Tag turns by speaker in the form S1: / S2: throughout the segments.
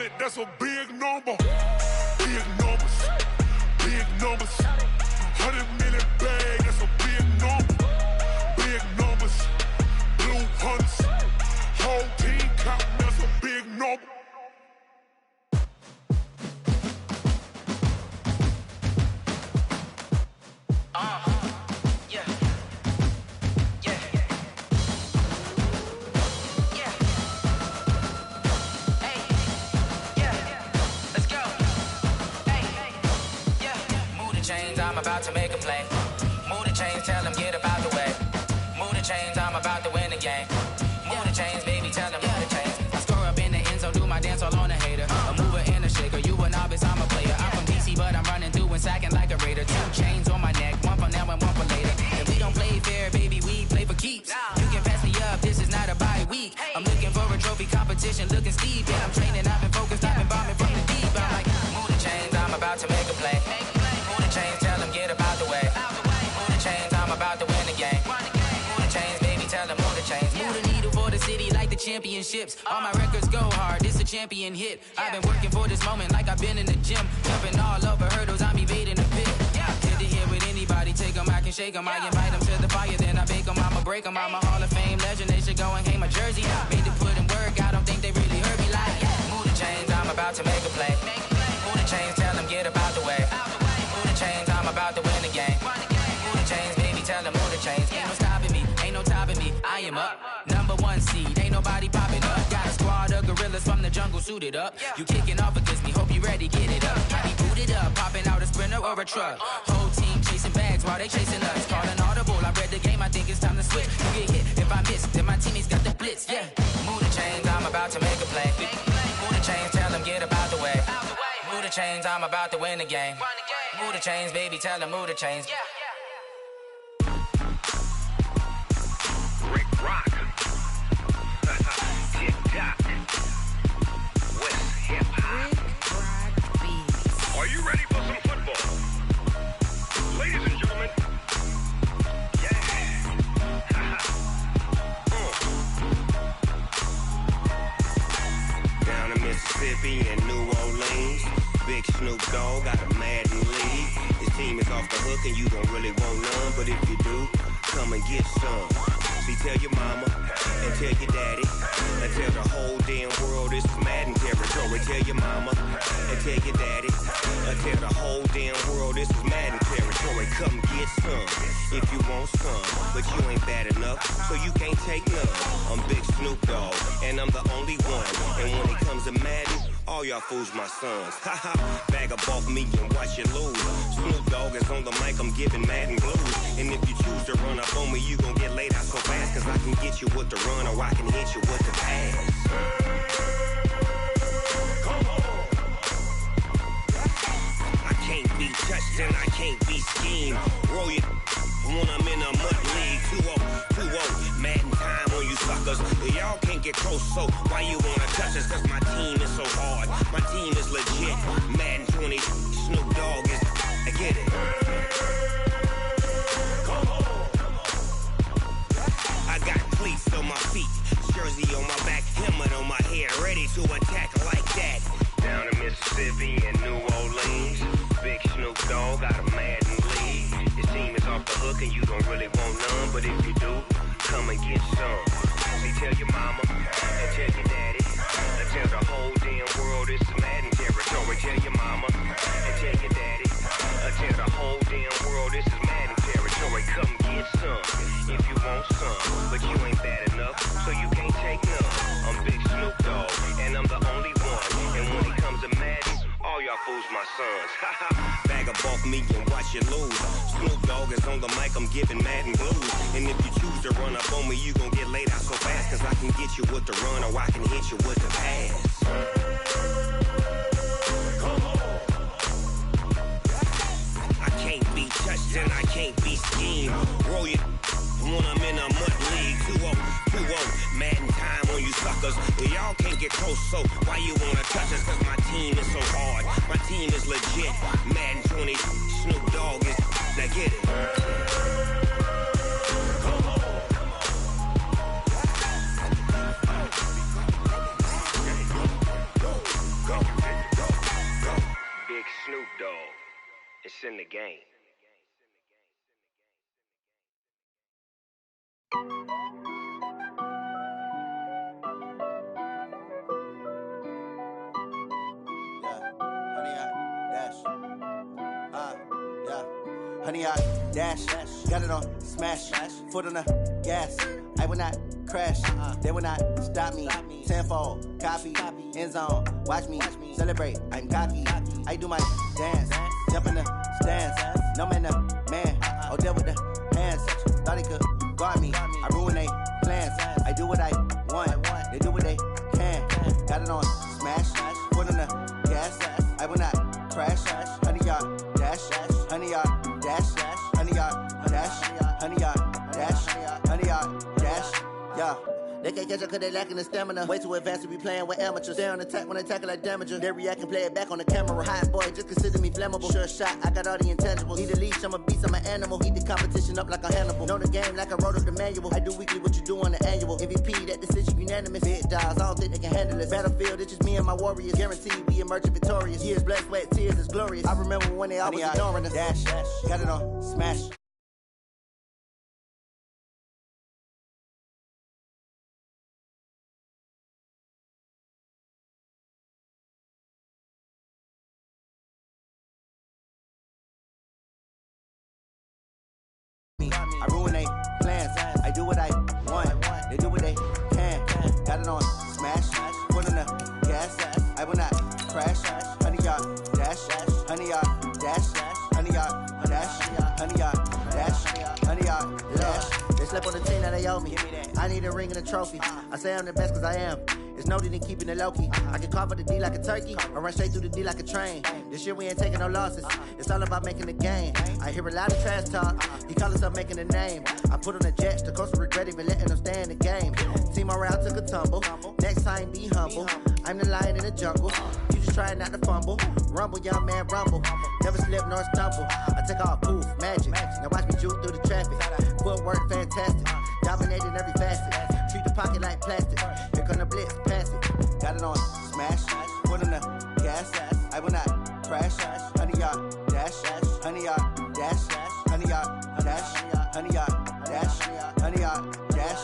S1: 100, that's a big number. Big numbers, big numbers. 100 million bag, that's a big number. Big numbers, blue hunts. Whole team counting, that's a big number.
S2: I'm about to make a play. Move the chains, tell them get about the way. Move the chains, I'm about to win the game. Move the chains, baby, tell them move the chains. I score up in the end zone, do my dance all on a hater. A mover and a shaker, you a novice, I'm a player. I'm from DC, but I'm running through and sacking like a raider. 2 chains on my neck, one for now and one for later. And we don't play fair, baby, we play for keeps. You can pass me up, this is not a bye week. I'm looking for a trophy competition, looking steep. Yeah, I'm training, I've been focused, I've been bombing from the deep. I'm like, move the chains, I'm about to make a play. Move the chains, tell them get about the way. Move the chains, I'm about to win the game. Move the chains, baby, tell them move the chains. Move the needle for the city like the championships. All my records go hard, this a champion hit. I've been working for this moment like I've been in the gym. Jumping all over hurdles, I'm evading the pit. Good to hear with anybody, take them, I can shake them. I invite them to the fire, then I bake them, I'ma break them. I'm a Hall of Fame legend, they should go and hang my jersey. Made to put in work, I don't think they really heard me like, move the chains, I'm about to make a play. Move the chains, tell them get about the way. Move the chains, I'm about to win the game. Move the chains, baby, tell them move the chains. Ain't no stopping me, ain't no topping me. I am up, #1 seed, ain't nobody popping up. Got a squad of gorillas from the jungle suited up. You kicking off against me, hope you ready, get it up. I be booted up, popping out a Sprinter or a truck. Whole team chasing bags while they chasing us. Call an audible, I read the game, I think it's time to switch. You get hit, if I miss, then my teammates got the blitz, yeah. Move the chains, I'm about to make a play. Move the chains, tell them get about the way. Move the chains, I'm about to win the game. Move the chains, baby, tell them move the chains.
S3: Rick Rock. TikTok. West Hip Hop. Are you ready for some football? Ladies and gentlemen. Yeah. Down in Mississippi and New Orleans, Big Snoop Dogg got a Madden league. His team is off the hook and you don't really want none, but if you do, come and get some. See, tell your mama and tell your daddy and tell the whole damn world this is Madden territory. Tell your mama and tell your daddy and tell the whole damn world this is Madden territory. Come get some if you want some, but you ain't bad enough, so you can't take none. I'm Big Snoop Dogg and I'm the only one, and when it comes to Madden, all y'all fools my sons. Haha, bag up off me and watch you lose. Snoop Dogg is on the mic, I'm giving Madden blues. And if you choose to run up on me, you gon' get laid out so fast, cause I can get you with the run or I can hit you with the pass. Come on. I can't be touched and I can't be schemed. Roll you when I'm in a mud league. 2-0, Madden time on you suckers. Y'all can't get close, so why you wanna touch us? Cause my team is so hard, my team is legit. Madden 20, Snoop Dogg is, I get it. Come on. I got cleats on my feet, jersey on my back, helmet on my head, ready to attack like that. Down in Mississippi and New Orleans, Big Snoop Dogg got a Madden league. His team is off the hook and you don't really want none, but if you do, come and get some. See, tell your mama and tell your daddy and tell the whole damn world it's Madden territory. Tell your mama and tell your daddy and tell the whole damn world this is Madden territory. Come get some if you want some, but you ain't bad enough, so you can't take none. I'm Big Snoop Dogg and I'm the only one, and when it comes to Madden, all y'all fools my sons. Bag up off me and watch you lose. Snoop Dogg is on the mic, I'm giving Madden blues. And if you choose to run up on me, you gon' get laid out so fast, cause I can get you with the run or I can hit you with the pass. Come on. I can't be touched and I can't be schemed. Roll you when I'm in a mud league. 2-0, Madden time on you suckers. Y'all can't get close, so why you wanna touch us? Cause my team is so hard, my team is legit. Madden 20, Snoop Dogg is, now get it. Come on. Go. in the game.
S4: Honey, I dash, got it on smash, foot on the gas. I will not crash, they will not stop me. Tenfold, copy, end zone, watch me celebrate. I'm cocky, I do my dance, jump in the stands. No man, the man, oh, there with the hands. Thought he could guard me, I ruin they plans. I do what I want, they do what they can. Got it on smash, foot on the gas. I will not crash, honey, y'all dash, honey, y'all dash, honey, y'all dash, honey, y'all dash, honey, y'all dash, yeah. They can't catch up cause they lacking the stamina. Way too advanced to be playing with amateurs. Stay on attack when they tackle like damager. They react and play it back on the camera. Hot boy, just consider me flammable. Sure shot, I got all the intangibles. Need a leash, I'm a beast, I'm an animal. Heat the competition up like a Hannibal. Know the game like I wrote up the manual. I do weekly what you do on the annual. MVP, that decision unanimous. Big dogs, I don't think they can handle this. Battlefield, it's just me and my warriors. Guaranteed we emerge victorious. Years, blood, sweat, tears, is glorious. I remember when they always ignoring us. Dash, got it on smash. I ruin they plans. I do what I want. They do what they can. Got it on smash. Foot on the gas. I will not crash. Honey, y'all dash. Honey, y'all dash. Honey, y'all dash. Honey, y'all dash. Honey, y'all dash. They slept on the team that they owe me. I need a ring and a trophy. I say I'm the best cause I am. It's no need in keeping it low-key. I can carve up the D like a turkey or run straight through the D like a train. This year we ain't taking no losses. It's all about making the game. I hear a lot of trash talk. He call himself making a name. I put on the Jets. The coach will regret even letting them stay in the game. Team morale took a tumble. Next time be humble. I'm the lion in the jungle. You just try not to fumble. Rumble, young man, rumble. Never slip nor stumble. I take all poof, magic. Now watch me juke through the traffic. Footwork fantastic. Dominating every facet. Treat the pocket like plastic. Here come the blitz, pass it. Got it on smash. Foot on the gas. I will not crash. Honey, y'all dash. Honey, y'all dash. Honey, y'all dash. Honey, y'all dash. Honey, y'all dash.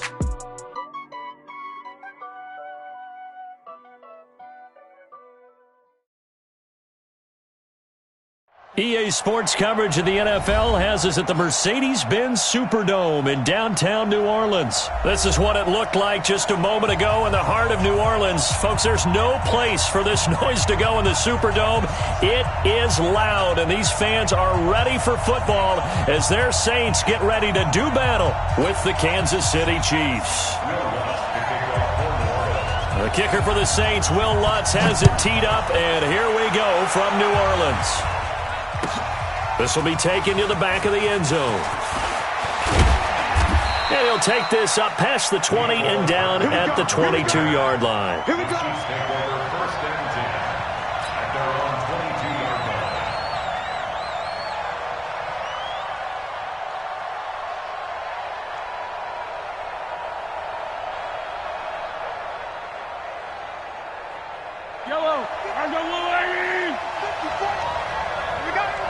S5: EA Sports coverage of the NFL has us at the Mercedes-Benz Superdome in downtown New Orleans. This is what it looked like just a moment ago in the heart of New Orleans. Folks, there's no place for this noise to go in the Superdome. It is loud, and these fans are ready for football as their Saints get ready to do battle with the Kansas City Chiefs. The kicker for the Saints, Will Lutz, has it teed up, and here we go from New Orleans. This will be taken to the back of the end zone. And he'll take this up past the 20 and down at the 22-yard line.
S1: Here we go. First and 10 at their own 22-yard line. Yellow, I got little lady. We got it.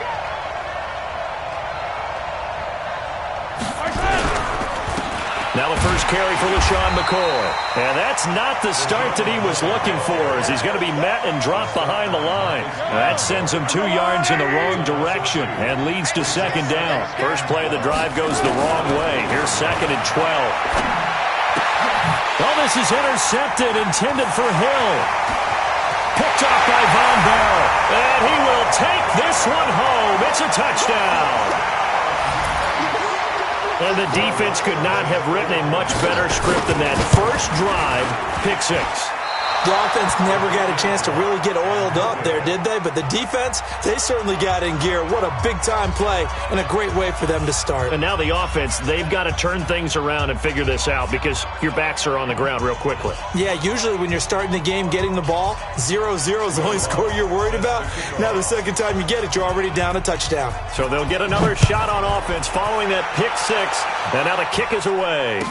S5: Now the first carry for LaShawn McCoy. And that's not the start that he was looking for, as he's going to be met and dropped behind the line. That sends him 2 yards in the wrong direction and leads to second down. First play of the drive goes the wrong way. Here's 2nd and 12. Well, this is intercepted, intended for Hill. Picked off by Von Bell. And he will take this one home. It's a touchdown. And the defense could not have written a much better script than that. First drive, pick 6.
S6: The offense never got a chance to really get oiled up there, did they? But the defense, they certainly got in gear. What a big-time play and a great way for them to start.
S5: And now the offense, they've got to turn things around and figure this out because your backs are on the ground real quickly.
S6: Yeah, usually when you're starting the game getting the ball, 0-0 is the only score you're worried about. Now the second time you get it, you're already down a touchdown.
S5: So they'll get another shot on offense following that pick 6. And now the kick is away.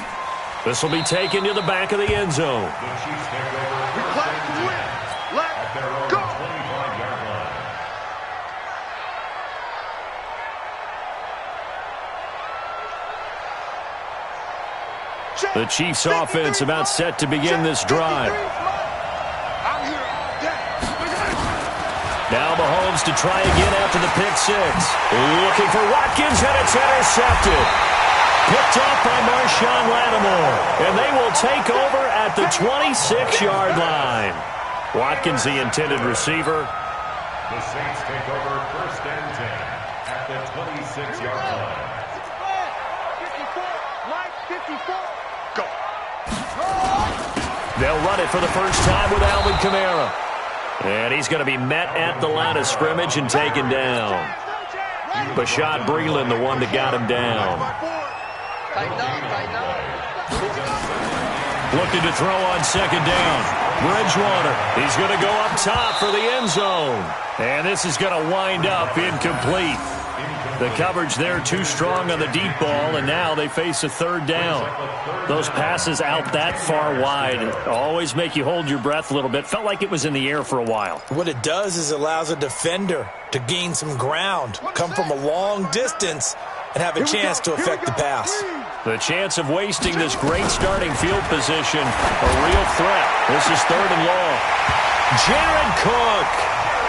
S5: This will be taken to the back of the end zone.
S1: The Chiefs take over. Let's go.
S5: The Chiefs offense about set to begin this drive. Now Mahomes to try again after the pick six. Looking for Watkins, and it's intercepted. Picked off by Marshawn Lattimore. And they will take over at the 26-yard line. Watkins, the intended receiver.
S7: The Saints take over 1st and 10 at the 26-yard line.
S1: 54. Go.
S5: They'll run it for the first time with Alvin Kamara. And he's going to be met at the line of scrimmage and taken down. Bashaud Breeland, the one that got him down. Looking to throw on second down. Bridgewater, he's going to go up top for the end zone. And this is going to wind up incomplete. The coverage there too strong on the deep ball, and now they face a third down. Those passes out that far wide always make you hold your breath a little bit. Felt like it was in the air for a while.
S6: What it does is it allows a defender to gain some ground, come from a long distance, and have a chance to affect the pass.
S5: The chance of wasting this great starting field position, a real threat. This is 3rd and long. Jared Cook.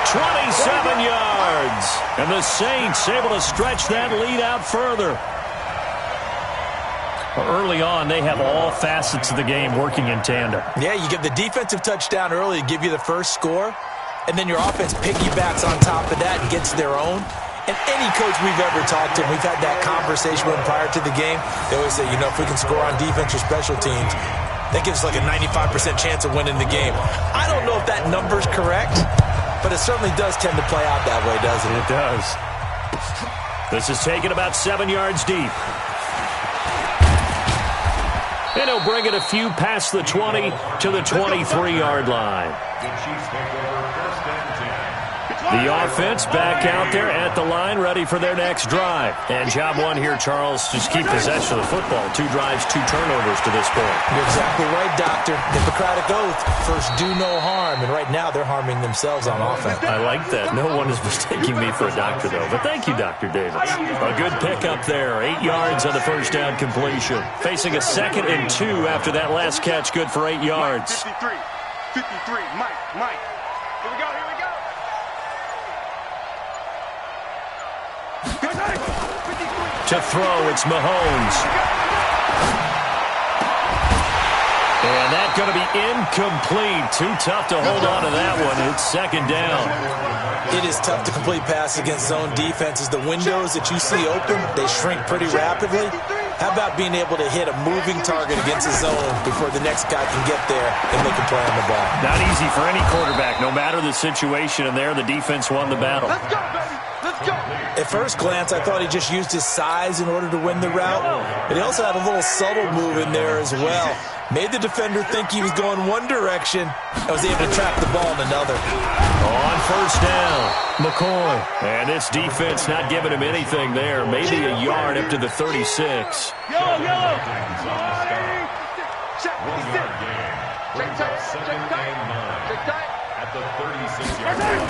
S5: 27 yards. And the Saints able to stretch that lead out further. Early on, they have all facets of the game working in tandem.
S6: Yeah, you get the defensive touchdown early to give you the first score, and then your offense piggybacks on top of that and gets their own. And any coach we've ever talked to, we've had that conversation with them prior to the game, they always say, if we can score on defense or special teams, that gives us like a 95% chance of winning the game. I don't know if that number's correct, but it certainly does tend to play out that way, doesn't it?
S5: It does. This is taken about 7 yards deep. And he'll bring it a few past the 20 to the 23-yard line.
S7: The Chiefs take over 1st and 10.
S5: The offense back out there at the line, ready for their next drive. And job one here, Charles, just keep possession of the football. 2 drives, 2 turnovers to this point.
S6: You're exactly right, Doctor. Hippocratic oath, first do no harm. And right now they're harming themselves on offense.
S5: I like that. No one is mistaking me for a doctor, though. But thank you, Dr. Davis. A good pickup there. 8 yards on the first down completion. Facing a 2nd and 2 after that last catch, good for 8 yards.
S1: 53, Mike. Here we go.
S5: To throw, it's Mahomes. And that's going to be incomplete. Too tough to hold on to that one. It's 2nd down.
S6: It is tough to complete passes against zone defenses. The windows that you see open, they shrink pretty rapidly. How about being able to hit a moving target against a zone before the next guy can get there and make a play on the ball?
S5: Not easy for any quarterback, no matter the situation, and there the defense won the battle.
S1: Let's go, baby. Let's go.
S6: At first glance, I thought he just used his size in order to win the route, but he also had a little subtle move in there as well. Made the defender think he was going one direction and was able to trap the ball in another.
S5: On first down, McCoy. And this defense not giving him anything there. Maybe a yard up to the 36.
S1: Yo. Check
S7: 1 yard gain. Brings up 2nd and 9 at the 36-yard line.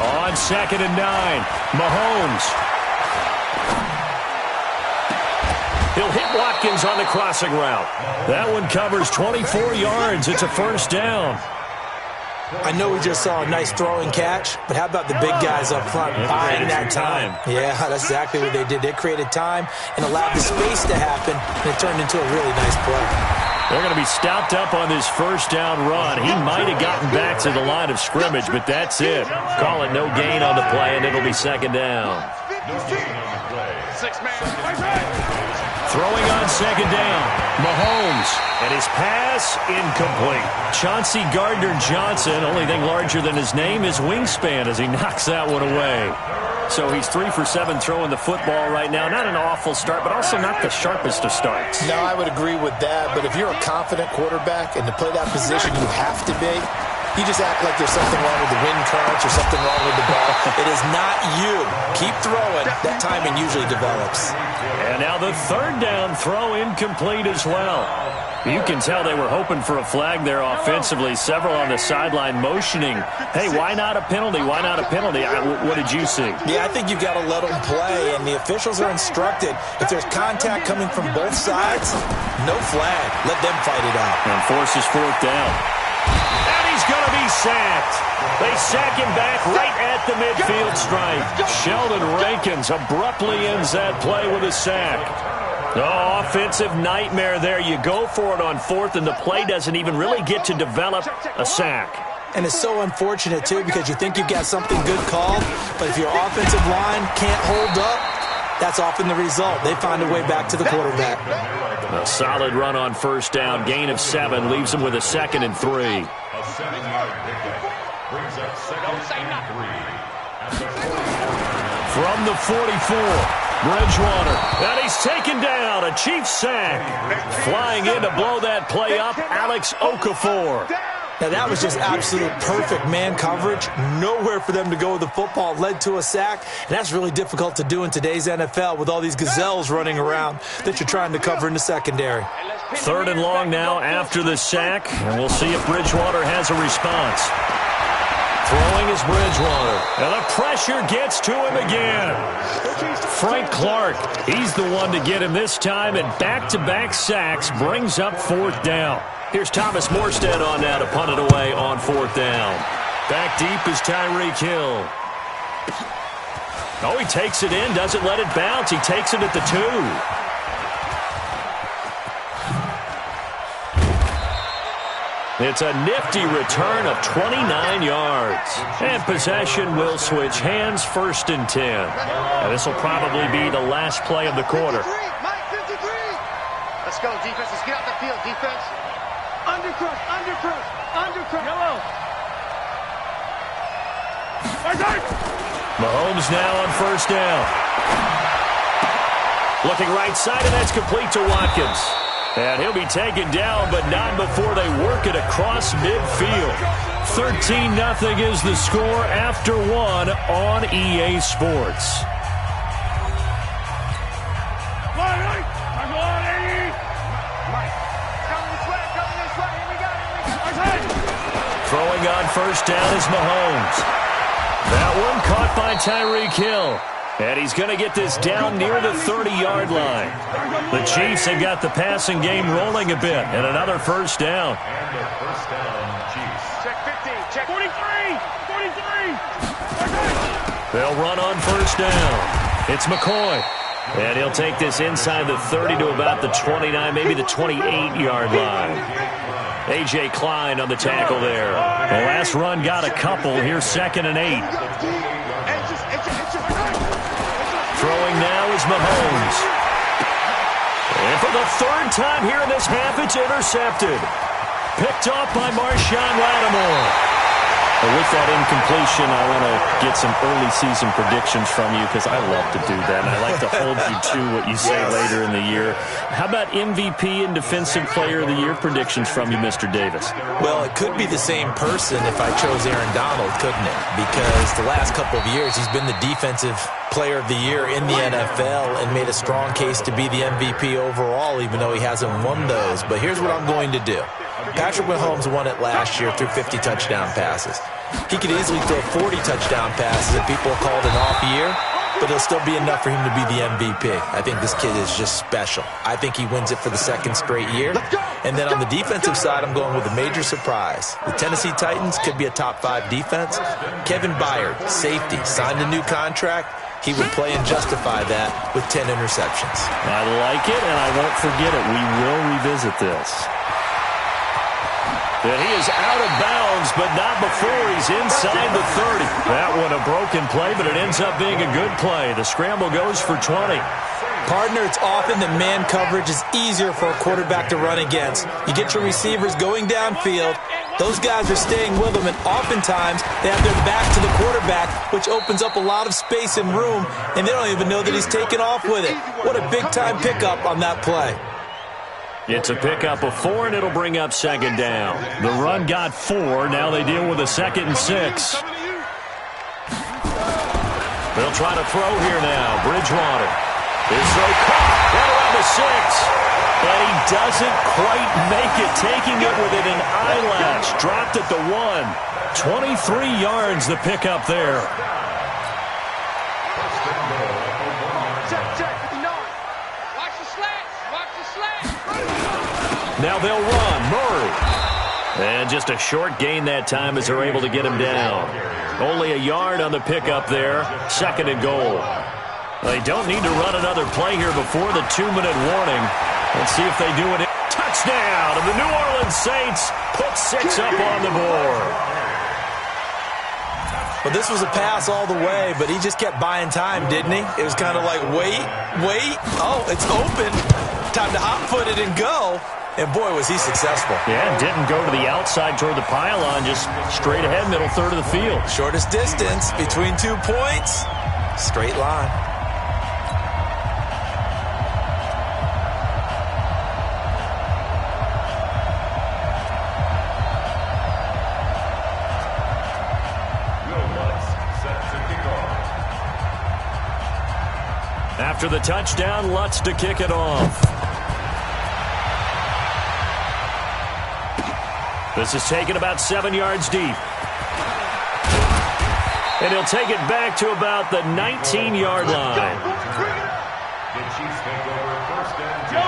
S5: On 2nd and 9, Mahomes. He'll hit Watkins on the crossing route. That one covers 24 yards. It's a first down.
S6: I know we just saw a nice throwing catch, but how about the big guys up front buying that time? Yeah, that's exactly what they did. They created time and allowed the space to happen, and it turned into a really nice play.
S5: They're going to be stopped up on this first down run. He might have gotten back to the line of scrimmage, but that's it. Call it no gain on the play, and it'll be 2nd down.
S7: No gain on the play.
S1: 6-man.
S5: Throwing on 2nd down, Mahomes, and his pass incomplete. Chauncey Gardner-Johnson, only thing larger than his name is wingspan as he knocks that one away. So he's 3 for 7 throwing the football right now. Not an awful start, but also not the sharpest of starts.
S6: No, I would agree with that, but if you're a confident quarterback and to play that position you have to be, you just act like there's something wrong with the wind currents or something wrong with the ball. It is not you. Keep throwing. That timing usually develops.
S5: And now the 3rd down throw incomplete as well. You can tell they were hoping for a flag there offensively. Several on the sideline motioning, hey, why not a penalty? Why not a penalty? What did you see?
S6: Yeah, I think you've got to let them play, and the officials are instructed, if there's contact coming from both sides, no flag. Let them fight it out.
S5: And forces fourth down. And he's going to be sacked. They sack him back right at the midfield stripe. Sheldon Rankins abruptly ends that play with a sack. Oh, offensive nightmare there. You go for it on fourth, and the play doesn't even really get to develop a sack.
S6: And it's so unfortunate, too, because you think you've got something good called, but if your offensive line can't hold up, that's often the result. They find a way back to the quarterback.
S5: A solid run on first down. Gain of 7 leaves them with a 2nd and 3.
S7: A 7-yard pickup brings up 2nd and 3.
S5: From the 44. Bridgewater, and he's taken down. A Chiefs sack. Flying in to blow that play up, Alex Okafor.
S6: Now, that was just absolute perfect man coverage. Nowhere for them to go with the football. Led to a sack, and that's really difficult to do in today's NFL with all these gazelles running around that you're trying to cover in the secondary.
S5: 3rd and long now after the sack, and we'll see if Bridgewater has a response. Throwing is Bridgewater, and the pressure gets to him again. Frank Clark, he's the one to get him this time, and back-to-back sacks brings up 4th down. Here's Thomas Morstead on now to punt it away on 4th down. Back deep is Tyreek Hill. Oh, he takes it in, doesn't let it bounce. He takes it at the 2. It's a nifty return of 29 yards. And possession will switch hands, 1st and 10. And this will probably be the last play of the quarter.
S8: Let's go, defense. Let's get out the field, defense. Undercrush, undercrush, undercrush. Yellow.
S5: Mahomes now on 1st down. Looking right side, and that's complete to Watkins. And he'll be taken down, but not before they work it across midfield. 13-0 is the score after 1 on EA Sports. Throwing on 1st down is Mahomes. That one caught by Tyreek Hill. And he's going to get this down near the 30-yard line. The Chiefs have got the passing game rolling a bit. And another 1st down.
S7: And the 1st down, Chiefs.
S8: Check 15, check 43, 43.
S5: They'll run on 1st down. It's McCoy. And he'll take this inside the 30 to about the 29, maybe the 28-yard line. A.J. Klein on the tackle there. The last run got a couple. Here's 2nd and 8. Throwing now is Mahomes. And for the 3rd time here in this half, it's intercepted. Picked off by Marshawn Lattimore. Well, with that incompletion, I want to get some early season predictions from you because I love to do that. And I like to hold you to what you say later in the year. How about MVP and Defensive Player of the Year predictions from you, Mr. Davis?
S6: Well, it could be the same person if I chose Aaron Donald, couldn't it? Because the last couple of years, he's been the Defensive Player of the Year in the NFL and made a strong case to be the MVP overall, even though he hasn't won those. But here's what I'm going to do. Patrick Mahomes won it last year through 50 touchdown passes. He could easily throw 40 touchdown passes if people called an off year, but it'll still be enough for him to be the MVP. I think this kid is just special. I think he wins it for the 2nd straight year. And then on the defensive side, I'm going with a major surprise. The Tennessee Titans could be a top 5 defense. Kevin Byard, safety, signed a new contract. He would play and justify that with 10 interceptions.
S5: I like it, and I won't forget it. We will revisit this. And he is out of bounds, but not before he's inside the 30. That one a broken play, but it ends up being a good play. The scramble goes for 20.
S6: Partner, it's often that man coverage is easier for a quarterback to run against. You get your receivers going downfield. Those guys are staying with them, and oftentimes they have their back to the quarterback, which opens up a lot of space and room, and they don't even know that he's taken off with it. What a big-time pickup on that play.
S5: It's a pickup of 4, and it'll bring up 2nd down. The run got 4. Now they deal with a 2nd and 6. They'll try to throw here now. Bridgewater. His throw caught right around the 6. And he doesn't quite make it, taking it within an eyelash. Dropped at the 1. 23 yards the pickup there.
S8: Watch the slats. Watch the slats.
S5: Now they'll run. Murray. And just a short gain that time as they're able to get him down. Only a yard on the pickup there. 2nd and goal. They don't need to run another play here before the 2-minute warning. Let's see if they do it. Touchdown! And the New Orleans Saints put 6 up on the board.
S6: Well, this was a pass all the way, but he just kept buying time, didn't he? It was kind of like, wait. Oh, it's open. Time to hot-foot it and go. And, boy, was he successful.
S5: Yeah, didn't go to the outside toward the pylon, just straight ahead, middle third of the field.
S6: Shortest distance between 2 points. Straight line.
S5: After the touchdown, Lutz to kick it off. This is taken about 7 yards deep. And he'll take it back to about the 19-yard line.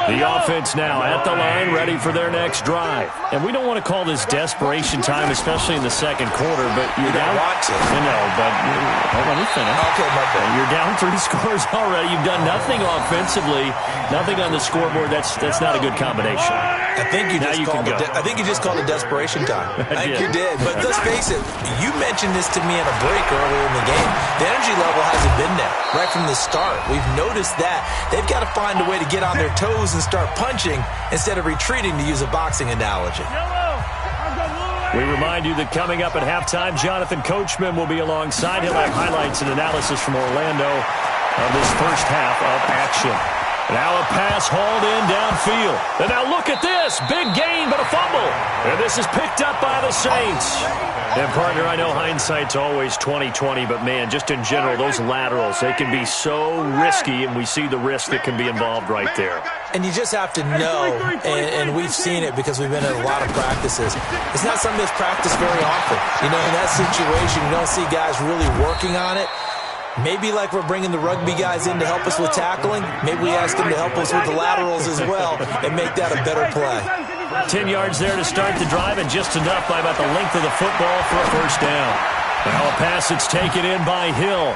S5: The offense now at the line, ready for their next drive. And we don't want to call this desperation time, especially in the second quarter, but you're down.
S6: Want to.
S5: You know, but hold on, let me finish.
S6: Okay, my bad.
S5: You're down 3 scores already. You've done nothing offensively, nothing on the scoreboard. That's not a good combination.
S6: I think you just called it desperation time. I think you did. But let's face it, you mentioned this to me in a break earlier in the game. The energy level hasn't been there right from the start. We've noticed that. They've got to find a way to get on their toes and start punching instead of retreating, to use a boxing analogy.
S5: We remind you that coming up at halftime, Jonathan Coachman will be alongside. He'll have highlights and analysis from Orlando of this first half of action. Now a pass hauled in downfield. And now look at this. Big gain, but a fumble. And this is picked up by the Saints. And, partner, I know hindsight's always 20/20, but, man, just in general, those laterals, they can be so risky, and we see the risk that can be involved right there.
S6: And you just have to know, and we've seen it because we've been in a lot of practices. It's not something that's practiced very often. You know, in that situation, you don't see guys really working on it. Maybe like we're bringing the rugby guys in to help us with tackling, maybe we ask them to help us with the laterals as well and make that a better play.
S5: 10 yards there to start the drive, and just enough by about the length of the football for a first down. Now a pass that's taken in by Hill.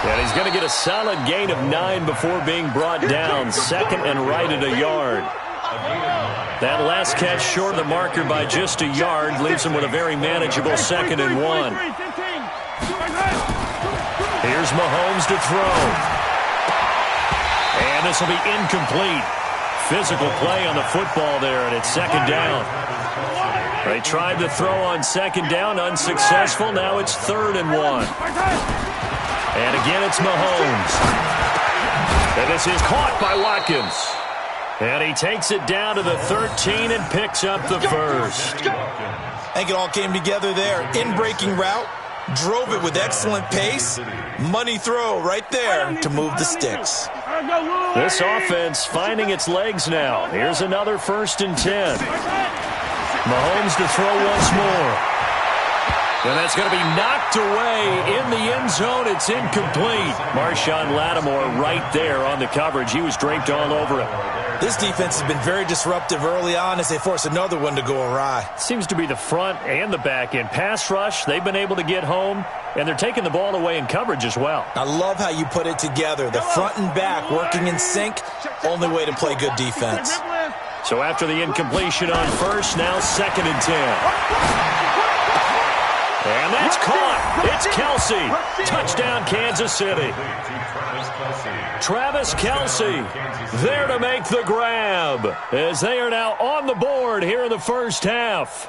S5: And he's going to get a solid gain of 9 before being brought down. 2nd and right at a yard. That last catch short of the marker by just a yard leaves him with a very manageable 2nd and 1. Here's Mahomes to throw. And this will be incomplete. Physical play on the football there, and it's 2nd down. They tried to throw on 2nd down, unsuccessful. Now it's 3rd and 1. And again, it's Mahomes. And this is caught by Watkins. And he takes it down to the 13 and picks up the first.
S6: I think it all came together there. In-breaking route. Drove it with excellent pace. Money throw right there to move the sticks.
S5: This offense finding its legs now. Here's another 1st and 10. Mahomes to throw once more. And that's going to be knocked away in the end zone. It's incomplete. Marshawn Lattimore right there on the coverage. He was draped all over it.
S6: This defense has been very disruptive early on as they force another one to go awry.
S5: Seems to be the front and the back end. Pass rush, they've been able to get home, and they're taking the ball away in coverage as well.
S6: I love how you put it together. The front and back working in sync, only way to play good defense.
S5: So after the incompletion on 1st, now 2nd and 10. And that's caught. It's Kelce. Touchdown, Kansas City. Travis Kelce there to make the grab as they are now on the board here in the first half.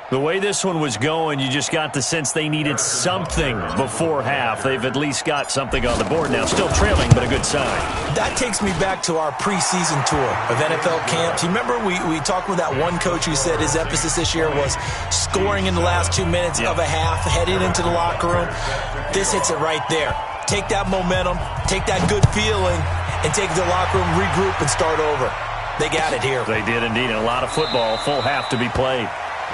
S5: The way this one was going, you just got the sense they needed something before half. They've at least got something on the board now. Still trailing, but a good sign.
S6: That takes me back to our preseason tour of NFL camps. You remember we talked with that one coach who said his emphasis this year was scoring in the last 2 minutes of a half, heading into the locker room. This hits it right there. Take that momentum, take that good feeling, and take it to the locker room, regroup, and start over. They got it here.
S5: They did indeed. A lot of football, full half to be played.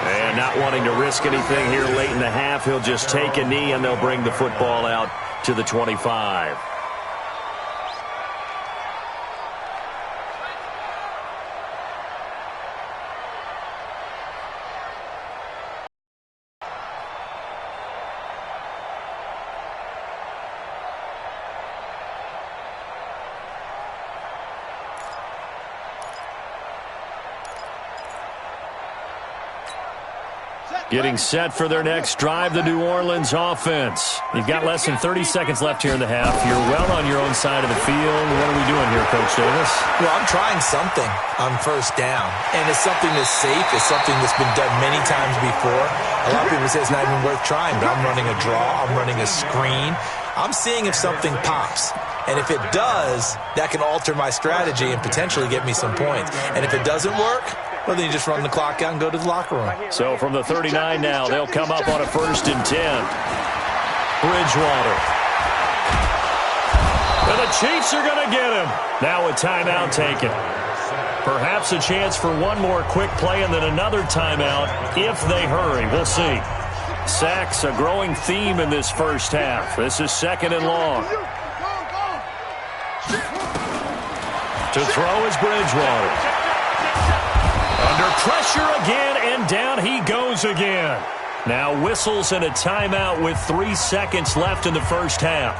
S5: And not wanting to risk anything here late in the half, he'll just take a knee, and they'll bring the football out to the 25. Getting set for their next drive, the New Orleans offense. You've got less than 30 seconds left here in the half. You're well on your own side of the field. What are we doing here, Coach Davis?
S6: Well, I'm trying something on first down, and it's something that's safe. It's something that's been done many times before. A lot of people say it's not even worth trying, but I'm running a draw. I'm running a screen. I'm seeing if something pops. And if it does, that can alter my strategy and potentially get me some points. And if it doesn't work, well, then you just run the clock out and go to the locker room.
S5: So from the 39 now, they'll come up on a 1st and 10. Bridgewater. And the Chiefs are going to get him. Now a timeout taken. Perhaps a chance for one more quick play and then another timeout if they hurry. We'll see. Sacks, a growing theme in this first half. This is 2nd and long. To throw is Bridgewater. Under pressure again, and down he goes again. Now whistles and a timeout with 3 seconds left in the first half.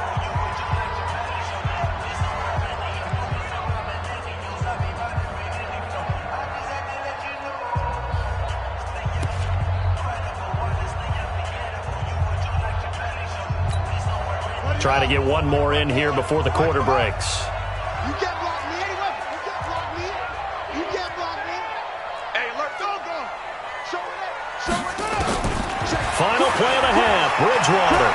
S5: Trying to get one more in here before the quarter breaks.
S8: You can't block me. You can't block me. You can't block me. Hey, look, go. Show it.
S5: Final play of the half. Bridgewater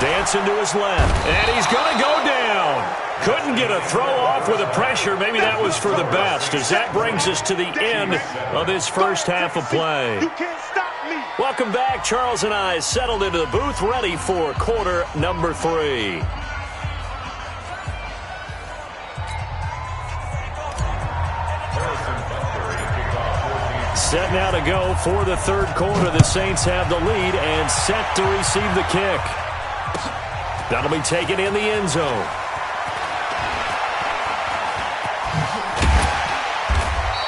S5: dancing to his left. And he's going to go down. Couldn't get a throw off with the pressure. Maybe that was for the best, as that brings us to the end of this first half of play.
S8: You can't stop me.
S5: Welcome back. Charles and I settled into the booth, ready for quarter number 3. Set now to go for the third quarter. The Saints have the lead and set to receive the kick. That'll be taken in the end zone.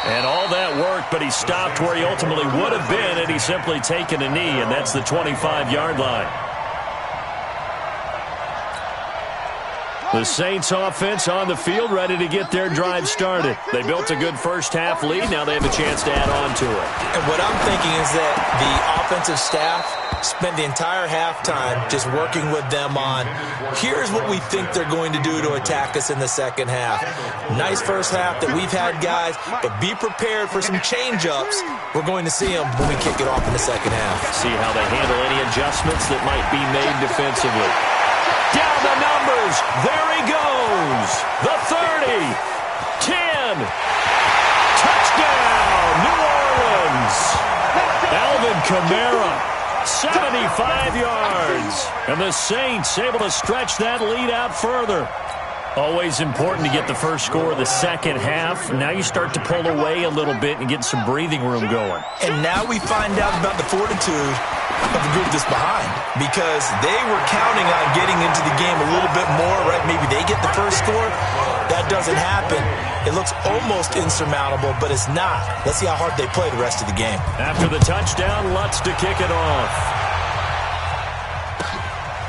S5: And all that worked, but he stopped where he ultimately would have been, and he's simply taken a knee, and that's the 25-yard line. The Saints offense on the field, ready to get their drive started. They built a good first half lead. Now they have a chance to add on to it.
S6: And what I'm thinking is that the offensive staff spent the entire halftime just working with them on, here's what we think they're going to do to attack us in the second half. Nice first half that we've had, guys, but be prepared for some change-ups. We're going to see them when we kick it off in the second half.
S5: See how they handle any adjustments that might be made defensively. Down the numbers. There he goes. The 30. 10. Touchdown, New Orleans. Alvin Kamara, 75 yards. And the Saints able to stretch that lead out further. Always important to get the first score of the second half. Now you start to pull away a little bit and get some breathing room going.
S6: And now we find out about the fortitude of the group that's behind, because they were counting on getting into the game a little bit more, right? Maybe they get the first score. That doesn't happen. It looks almost insurmountable, but it's not. Let's see how hard they play the rest of the game.
S5: After the touchdown, Lutz to kick it off.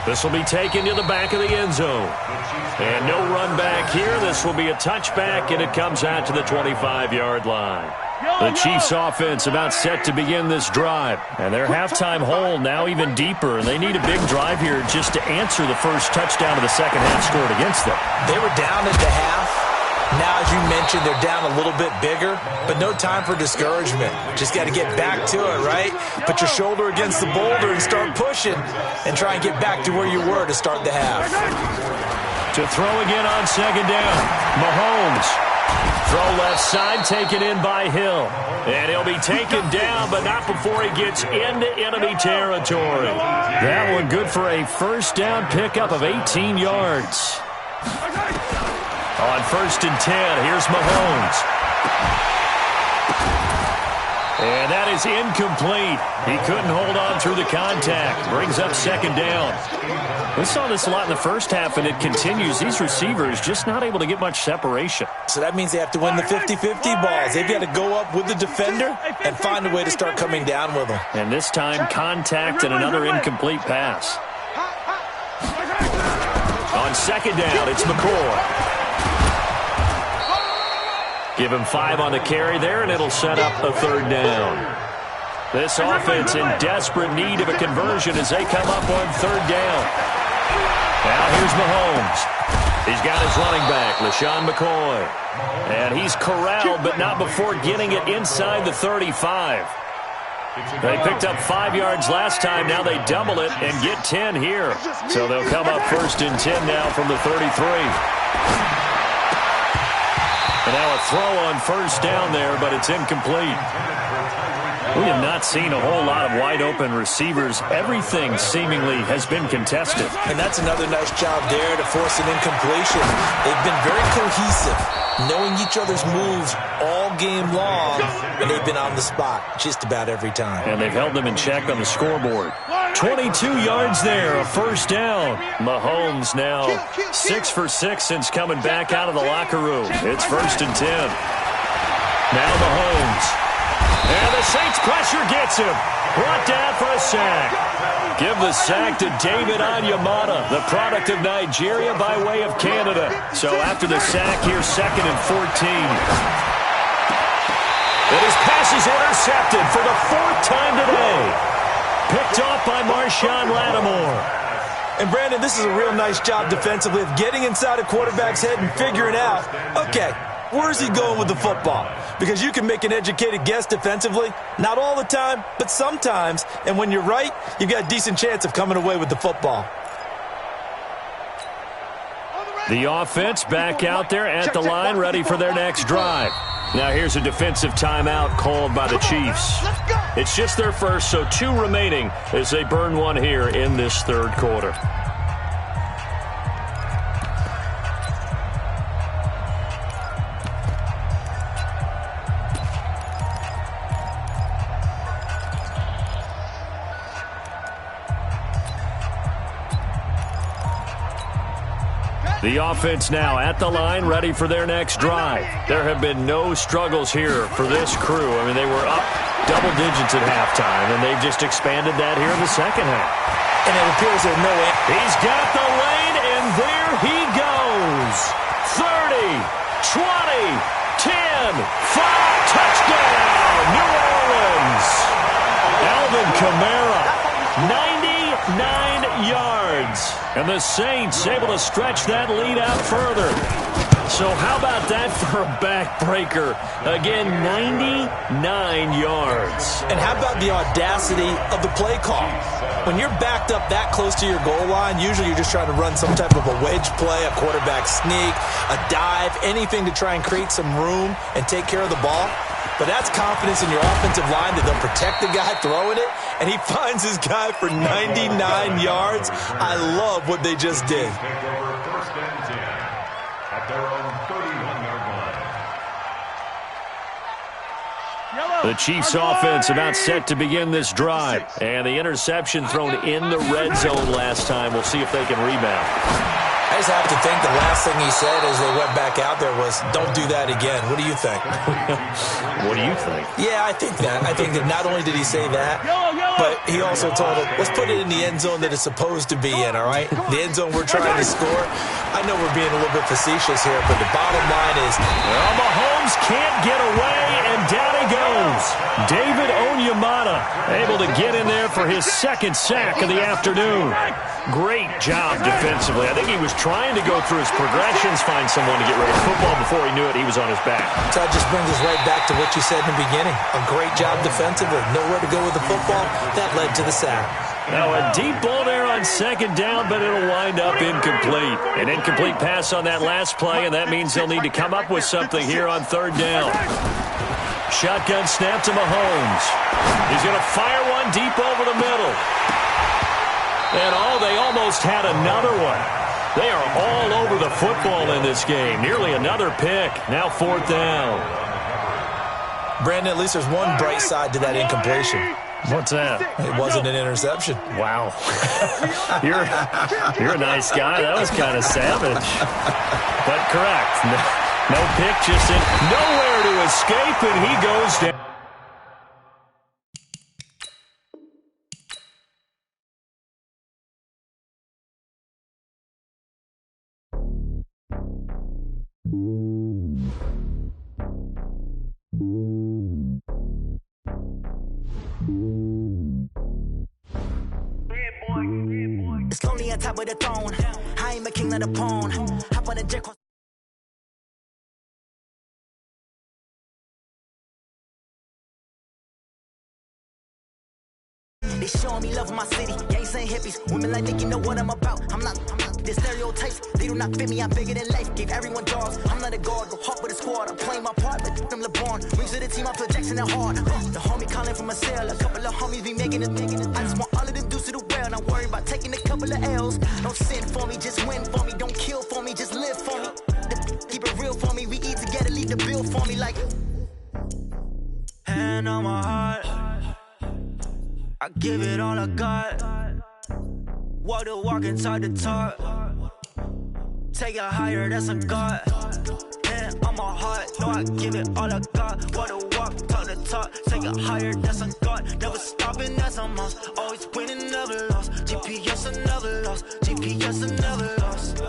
S5: This will be taken to the back of the end zone. And no run back here. This will be a touchback, and it comes out to the 25-yard line. The Chiefs offense about set to begin this drive. And their halftime hole now even deeper. And they need a big drive here just to answer the first touchdown of the second half scored against them.
S6: They were down at the half. Now, as you mentioned, they're down a little bit bigger, but no time for discouragement. Just got to get back to it, right? Put your shoulder against the boulder and start pushing and try and get back to where you were to start the half.
S5: To throw again on second down. Mahomes. Throw left side, taken in by Hill. And he'll be taken down, but not before he gets into enemy territory. That one good for a first down pickup of 18 yards. On 1st and 10, here's Mahomes. And that is incomplete. He couldn't hold on through the contact. Brings up 2nd down. We saw this a lot in the first half, and it continues. These receivers just not able to get much separation.
S6: So that means they have to win the 50-50 balls. They've got to go up with the defender and find a way to start coming down with them.
S5: And this time, contact and another incomplete pass. On 2nd down, it's McCoy. Give him 5 on the carry there, and it'll set up a 3rd down. This offense in desperate need of a conversion as they come up on 3rd down. Now here's Mahomes. He's got his running back, LaShawn McCoy. And he's corralled, but not before getting it inside the 35. They picked up 5 yards last time. Now they double it and get 10 here. So they'll come up 1st and 10 now from the 33. And now a throw on 1st down there, but it's incomplete. We have not seen a whole lot of wide-open receivers. Everything seemingly has been contested.
S6: And that's another nice job there to force an incompletion. They've been very cohesive, knowing each other's moves all game long, and they've been on the spot just about every time.
S5: And they've held them in check on the scoreboard. 22 yards there, a 1st down. Mahomes now 6 for 6 since coming back out of the locker room. It's 1st and 10. Now Mahomes. And the Saints pressure gets him. Brought down for a sack. Give the sack to David Onyemata, the product of Nigeria by way of Canada. So after the sack, here's 2nd and 14. And his pass is intercepted for the 4th time today. Picked off by Marshawn Lattimore.
S6: And, Brandon, this is a real nice job defensively of getting inside a quarterback's head and figuring out, okay, where's he going with the football? Because you can make an educated guess defensively. Not all the time, but sometimes. And when you're right, you've got a decent chance of coming away with the football.
S5: The offense back out there at the line, ready for their next drive. Now here's a defensive timeout called by the Chiefs. It's just their first, so 2 remaining as they burn one here in this 3rd quarter. The offense now at the line, ready for their next drive. There have been no struggles here for this crew. I mean, they were up double digits at halftime, and they've just expanded that here in the 2nd half.
S6: And it appears there's no end.
S5: He's got the lane, and there he goes. 30, 20, 10, 5, touchdown, New Orleans. Alvin Kamara, 99 yards. And the Saints able to stretch that lead out further. So how about that for a backbreaker? Again, 99 yards.
S6: And how about the audacity of the play call? When you're backed up that close to your goal line, usually you're just trying to run some type of a wedge play, a quarterback sneak, a dive, anything to try and create some room and take care of the ball. But that's confidence in your offensive line that they'll protect the guy throwing it, and he finds his guy for 99 yards. I love what they just did.
S5: The Chiefs offense about set to begin this drive. And the interception thrown in the red zone last time. We'll see if they can rebound.
S6: I just have to think the last thing he said as they went back out there was, don't do that again. What do you think?
S5: What do you think?
S6: Yeah, I think that. I think that not only did he say that, but he also told him, let's put it in the end zone that it's supposed to be in, all right? The end zone we're trying to score. I know we're being a little bit facetious here, but the bottom line is,
S5: well, Mahomes can't get away, and down he goes. David Onyemata able to get in there for his 2nd sack of the afternoon. Great job defensively. I think he was trying to go through his progressions, find someone to get rid of football. Before he knew it, he was on his back.
S6: So that just brings us right back to what you said in the beginning. A great job defensively. Nowhere to go with the football. That led to the sack.
S5: Now a deep ball there on 2nd down, but it'll wind up incomplete. An incomplete pass on that last play, and that means they'll need to come up with something here on 3rd down. Shotgun snap to Mahomes. He's going to fire one deep over the middle. And they almost had another one. They are all over the football in this game. Nearly another pick. Now 4th down.
S6: Brandon, at least there's one bright side to that incompletion.
S5: What's that?
S6: It wasn't an interception.
S5: Wow. You're a nice guy. That was kind of savage. But correct. No pick, just nowhere to escape, and he goes down.
S2: It's lonely on top of the throne. I am a king of the pawn. Hop on a jet. They showing me love in my city. Gangs and hippies. Women like Nick, you know what I'm about. I'm not the stereotypes. They do not fit me. I'm bigger than life. Gave everyone dogs. I'm not a guard. Go hard with a squad. I'm playing my part, but I'm LeBron. Rings to the team. I feel Jackson and hard. The homie calling from a cell. A couple of homies be making it. I just want all of them dudes to the well. Not worry about taking a couple of L's. Don't sin for me. Just win for me. Don't kill for me. Just live for me. Keep it real for me. We eat together. Leave the bill for me like. Hand on my heart. I give it all I got. Walk the walk and talk the talk. Take it higher, that's a God. Hand on my heart, no, I give it all I got. Walk the walk, talk the talk. Take it higher, that's a God. Never stopping, that's a must. Always winning, never lost. GPS, I never lost. GPS, I never lost.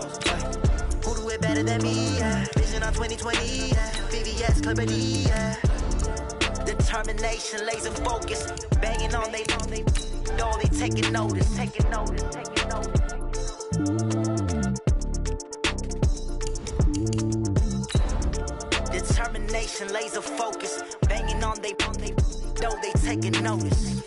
S2: Who do it better than me? Yeah. Vision on 2020. Yeah. VVS, Clippity. Yeah. Determination, laser focus, banging on they know they taking notice. Determination, laser focus, banging on they know they taking notice.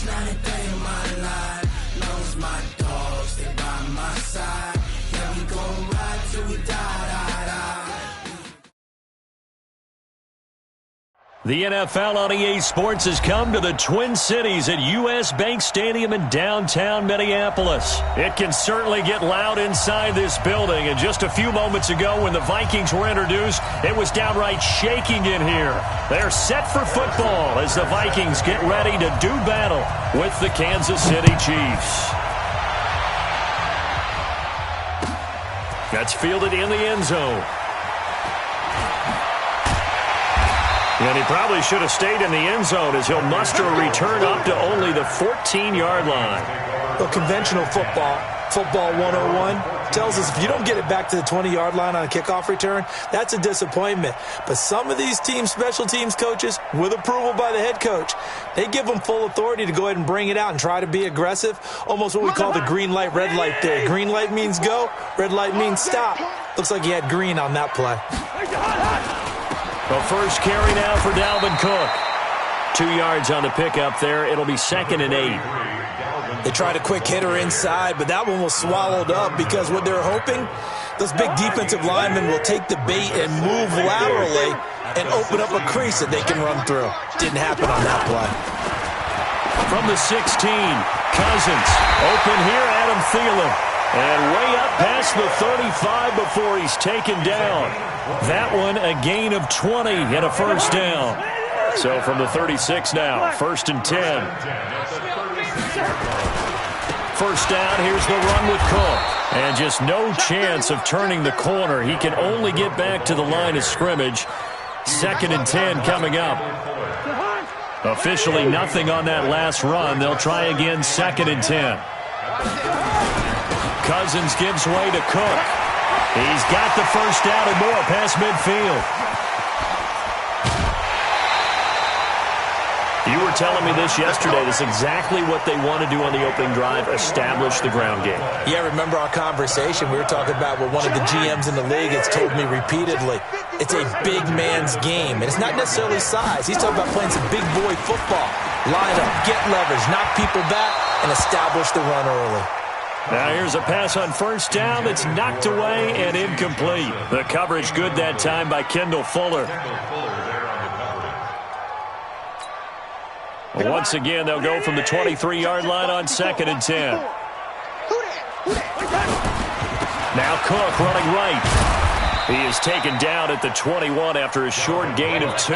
S9: Not a day in my life. Knows my dogs, stay by my side. Yeah, we gon' ride till we die.
S5: The NFL on EA Sports has come to the Twin Cities at US Bank Stadium in downtown Minneapolis. It can certainly get loud inside this building, and just a few moments ago when the Vikings were introduced, it was downright shaking in here. They're set for football as the Vikings get ready to do battle with the Kansas City Chiefs. That's fielded in the end zone. And he probably should have stayed in the end zone as he'll muster a return up to only the 14-yard line.
S6: Well, conventional football 101, tells us if you don't get it back to the 20-yard line on a kickoff return, that's a disappointment. But some of these teams, special teams coaches, with approval by the head coach, they give them full authority to go ahead and bring it out and try to be aggressive, almost what we call the green light, red light theory. Green light means go, red light means stop. Looks like he had green on that play.
S5: The first carry now for Dalvin Cook. 2 yards on the pickup there. It'll be 2nd and 8.
S6: They tried a quick hitter inside, but that one was swallowed up because what they're hoping, those big defensive linemen will take the bait and move laterally and open up a crease that they can run through. Didn't happen on that play.
S5: From the 16, Cousins. Open here, Adam Thielen. And way up past the 35 before he's taken down. That one a gain of 20 and a first down. So from the 36 now, 1st and 10. First down, here's the run with Cook. And just no chance of turning the corner. He can only get back to the line of scrimmage. 2nd and 10 coming up. Officially nothing on that last run. They'll try again, 2nd and 10. Cousins gives way to Cook. He's got the first down and more past midfield. You were telling me this yesterday. This is exactly what they want to do on the opening drive, establish the ground game.
S6: Yeah, remember our conversation. We were talking about what one of the GMs in the league has told me repeatedly. It's a big man's game, and it's not necessarily size. He's talking about playing some big boy football. Line up, get leverage, knock people back, and establish the run early.
S5: Now here's a pass on first down that's knocked away and incomplete. The coverage good that time by Kendall Fuller. Once again, they'll go from the 23-yard line on 2nd and 10. Now Cook running right. He is taken down at the 21 after a short gain of 2.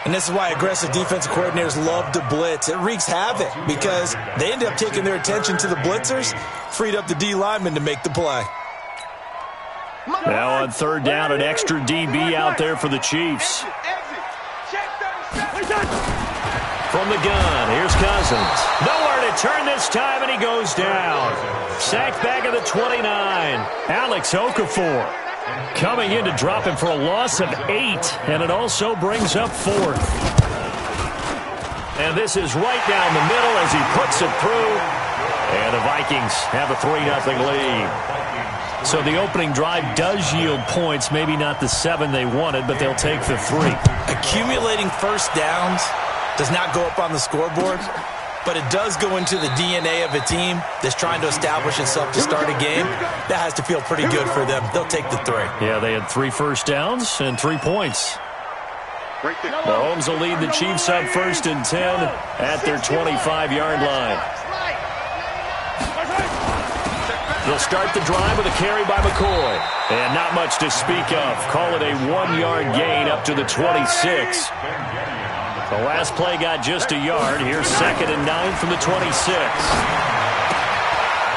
S6: And this is why aggressive defensive coordinators love to blitz. It wreaks havoc because they end up taking their attention to the blitzers, freed up the D lineman to make the play.
S5: Now on 3rd down, an extra DB out there for the Chiefs. From the gun, here's Cousins. Nowhere to turn this time, and he goes down. Sacked back at the 29. Alex Okafor coming in to drop him for a loss of 8, and it also brings up 4th. And this is right down the middle as he puts it through. And the Vikings have a 3-0 lead. So the opening drive does yield points, maybe not the 7 they wanted, but they'll take the 3.
S6: Accumulating first downs does not go up on the scoreboard, but it does go into the DNA of a team that's trying to establish itself to start a game. That has to feel pretty good for them. They'll take the 3.
S5: Yeah, they had 3 first downs and 3 points. Mahomes will lead the Chiefs on 1st and 10 at their 25-yard line. They'll start the drive with a carry by McCoy. And not much to speak of. Call it a 1-yard gain up to the 26. The last play got just a yard. Here's 2nd and 9 from the 26.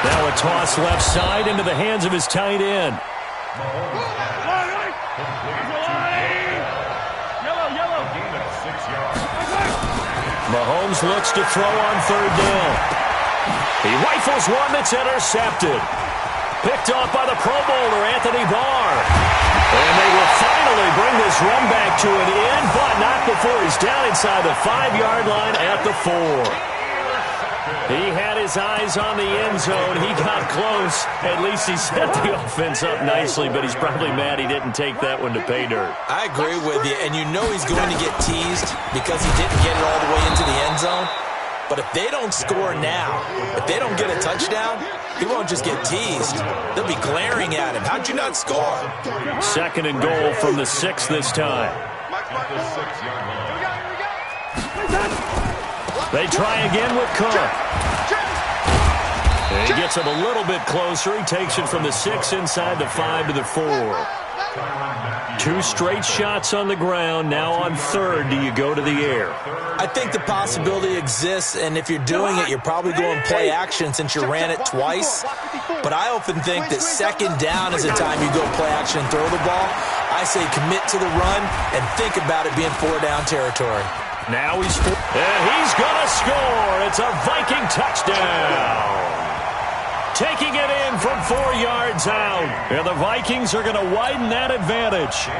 S5: Now a toss left side into the hands of his tight end. Mahomes looks to throw on 3rd down. He rifles one that's intercepted. Picked off by the Pro Bowler, Anthony Barr. And they will finally bring this run back to an end, but not before he's down inside the 5-yard line at the 4. He had his eyes on the end zone. He got close. At least he set the offense up nicely, but he's probably mad he didn't take that one to pay dirt.
S6: I agree with you, and you know he's going to get teased because he didn't get it all the way into the end zone. But if they don't score now, if they don't get a touchdown, he won't just get teased. They'll be glaring at him. How'd you not score?
S5: 2nd and goal from the 6 this time. They try again with Cook. And he gets it a little bit closer. He takes it from the 6 inside the 5 to the 4. 2 straight shots on the ground. Now on 3rd, do you go to the air?
S6: I think the possibility exists, and if you're doing it, you're probably going play action since you ran it twice. But I often think that 2nd down is the time you go play action and throw the ball. I say commit to the run and think about it being 4-down territory.
S5: Now he's going to score. It's a Viking touchdown. Taking it in from 4 yards out. And the Vikings are going to widen that advantage.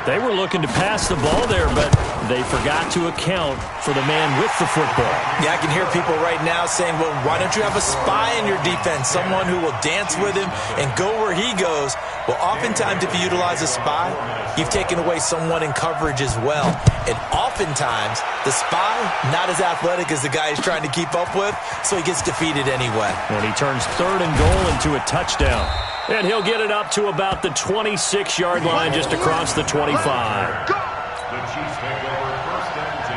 S5: They were looking to pass the ball there, but they forgot to account for the man with the football.
S6: Yeah, I can hear people right now saying, well, why don't you have a spy in your defense, someone who will dance with him and go where he goes? Well, oftentimes if you utilize a spy, you've taken away someone in coverage as well. And oftentimes, the spy, not as athletic as the guy he's trying to keep up with, so he gets defeated anyway.
S5: And he turns 3rd and goal into a touchdown. And he'll get it up to about the 26-yard line just across the 25.
S7: The Chiefs take over 1st and 10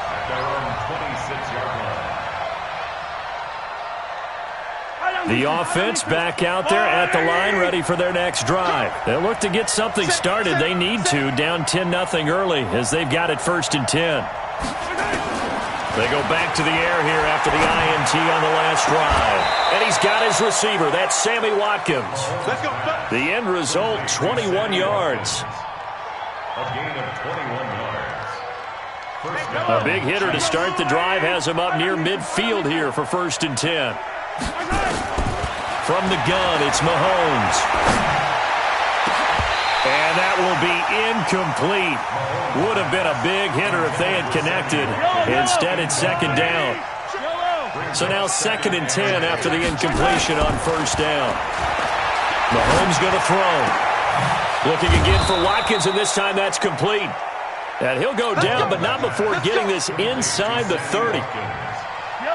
S7: at their own 26-yard line.
S5: The offense back out there at the line, ready for their next drive. They'll look to get something started. They need to, down 10-0 early as they've got it 1st and 10. They go back to the air here after the INT on the last drive. And he's got his receiver. That's Sammy Watkins. The end result, 21 yards.
S7: A gain of 21 yards.
S5: A big hitter to start the drive has him up near midfield here for 1st and 10. From the gun, it's Mahomes. And that will be incomplete. Would have been a big hitter if they had connected. Instead, it's 2nd down. So now 2nd and 10 after the incompletion on 1st down. Mahomes going to throw. Looking again for Watkins, and this time that's complete. And he'll go down, but not before getting this inside the 30.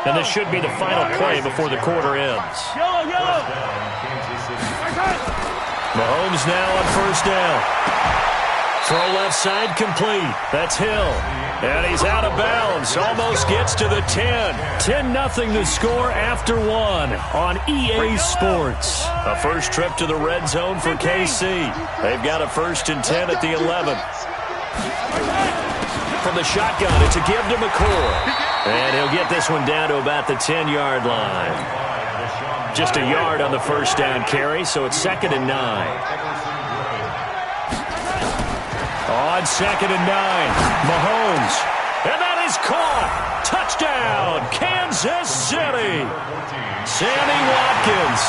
S5: And this should be the final play before the quarter ends. Mahomes now on first down. Throw left side complete. That's Hill. And he's out of bounds. Almost gets to the 10. 10-0 the score after one on EA Sports. A first trip to the red zone for KC. They've got a 1st and 10 at the 11. From the shotgun, it's a give to McCoy. And he'll get this one down to about the 10-yard line. Just a yard on the first down carry, so it's 2nd and 9. On 2nd and 9, Mahomes. And that is caught. Touchdown, Kansas City. Sammy Watkins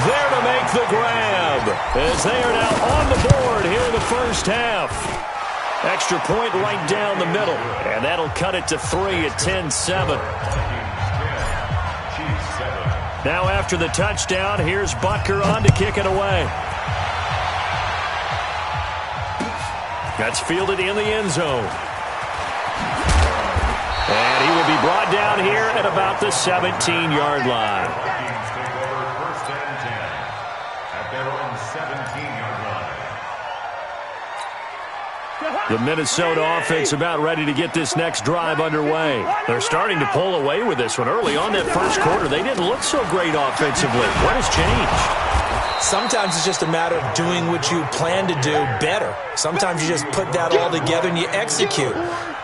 S5: there to make the grab as they are now on the board here in the first half. Extra point right down the middle, and that'll cut it to 3 at 10-7. Now after the touchdown, here's Butker on to kick it away. That's fielded in the end zone. And he will be brought down here at about the 17-yard line.
S7: First and 10 at their own 17-yard line.
S5: The Minnesota offense about ready to get this next drive underway. They're starting to pull away with this one. Early on that first quarter, they didn't look so great offensively. What has changed?
S6: Sometimes it's just a matter of doing what you plan to do better. Sometimes you just put that all together and you execute.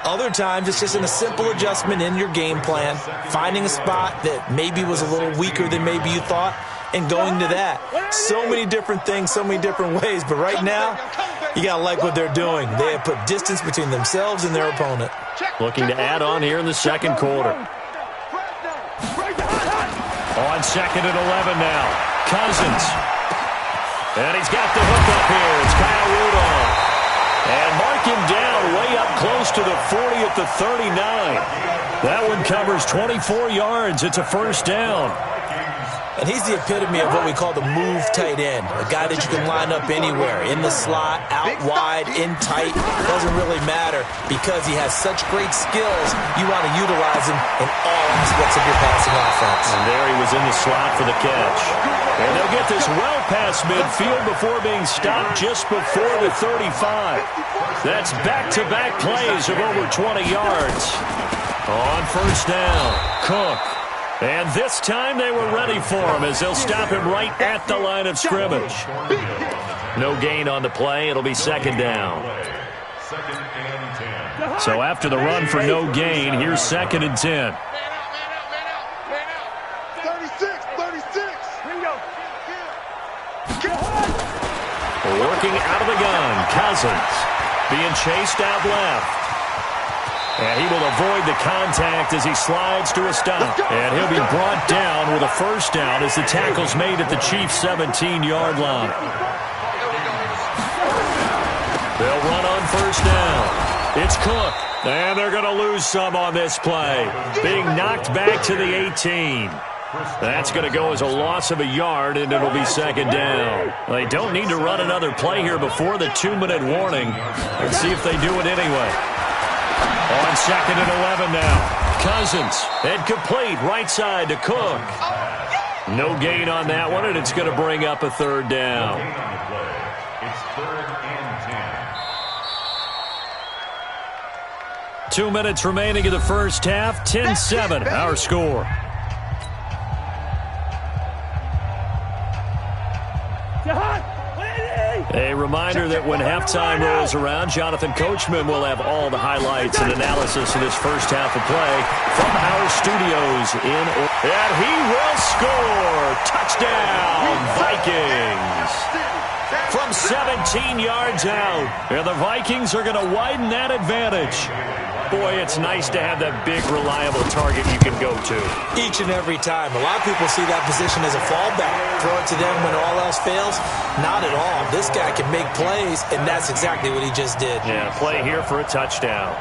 S6: Other times it's just a simple adjustment in your game plan, finding a spot that maybe was a little weaker than maybe you thought, and going to that. So many different things, so many different ways, but right now, you got to like what they're doing. They have put distance between themselves and their opponent.
S5: Looking to add on here in the second quarter. On 2nd and 11 now, Cousins. And he's got the hook up here. It's Kyle Rudolph. And mark him down way up close to the 40 at the 39. That one covers 24 yards. It's a first down.
S6: And he's the epitome of what we call the move tight end, a guy that you can line up anywhere, in the slot, out wide, in tight. Doesn't really matter because he has such great skills. You want to utilize him in all aspects of your passing offense.
S5: And there he was in the slot for the catch. And they'll get this well past midfield before being stopped just before the 35. That's back-to-back plays of over 20 yards. On first down, Cook. And this time they were ready for him as they'll stop him right at the line of scrimmage. No gain on the play. It'll be 2nd down. So after the run for no gain, here's 2nd and 10.
S8: 36.
S5: Working out of the gun, Cousins being chased out left. And he will avoid the contact as he slides to a stop. And he'll be brought down with a first down as the tackle's made at the Chiefs' 17-yard line. They'll run on first down. It's Cook. And they're going to lose some on this play. Being knocked back to the 18. That's going to go as a loss of a yard, and it'll be 2nd down. They don't need to run another play here before the 2-minute warning. Let's see if they do it anyway. On 2nd and 11 now. Cousins, incomplete, right side to Cook. No gain on that one, and it's going to bring up a 3rd down.
S7: It's 3rd and 10.
S5: 2 minutes remaining in the first half. 10-7, our score. A reminder that when halftime rolls around, Jonathan Coachman will have all the highlights and analysis of this first half of play from our studios in Orlando. And he will score! Touchdown, Vikings! From 17 yards out. And the Vikings are going to widen that advantage. Boy, it's nice to have that big, reliable target you can go to.
S6: Each and every time. A lot of people see that position as a fallback. Throw it to them when all else fails. Not at all. This guy can make plays, and that's exactly what he just did.
S5: Yeah, play here for a touchdown.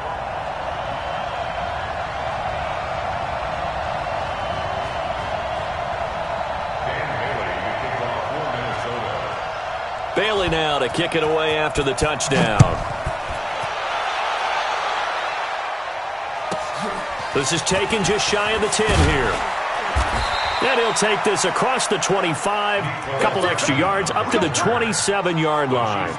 S5: Bailey now to kick it away after the touchdown. This is taken just shy of the 10 here. And he'll take this across the 25, a couple extra yards, up to the 27-yard line.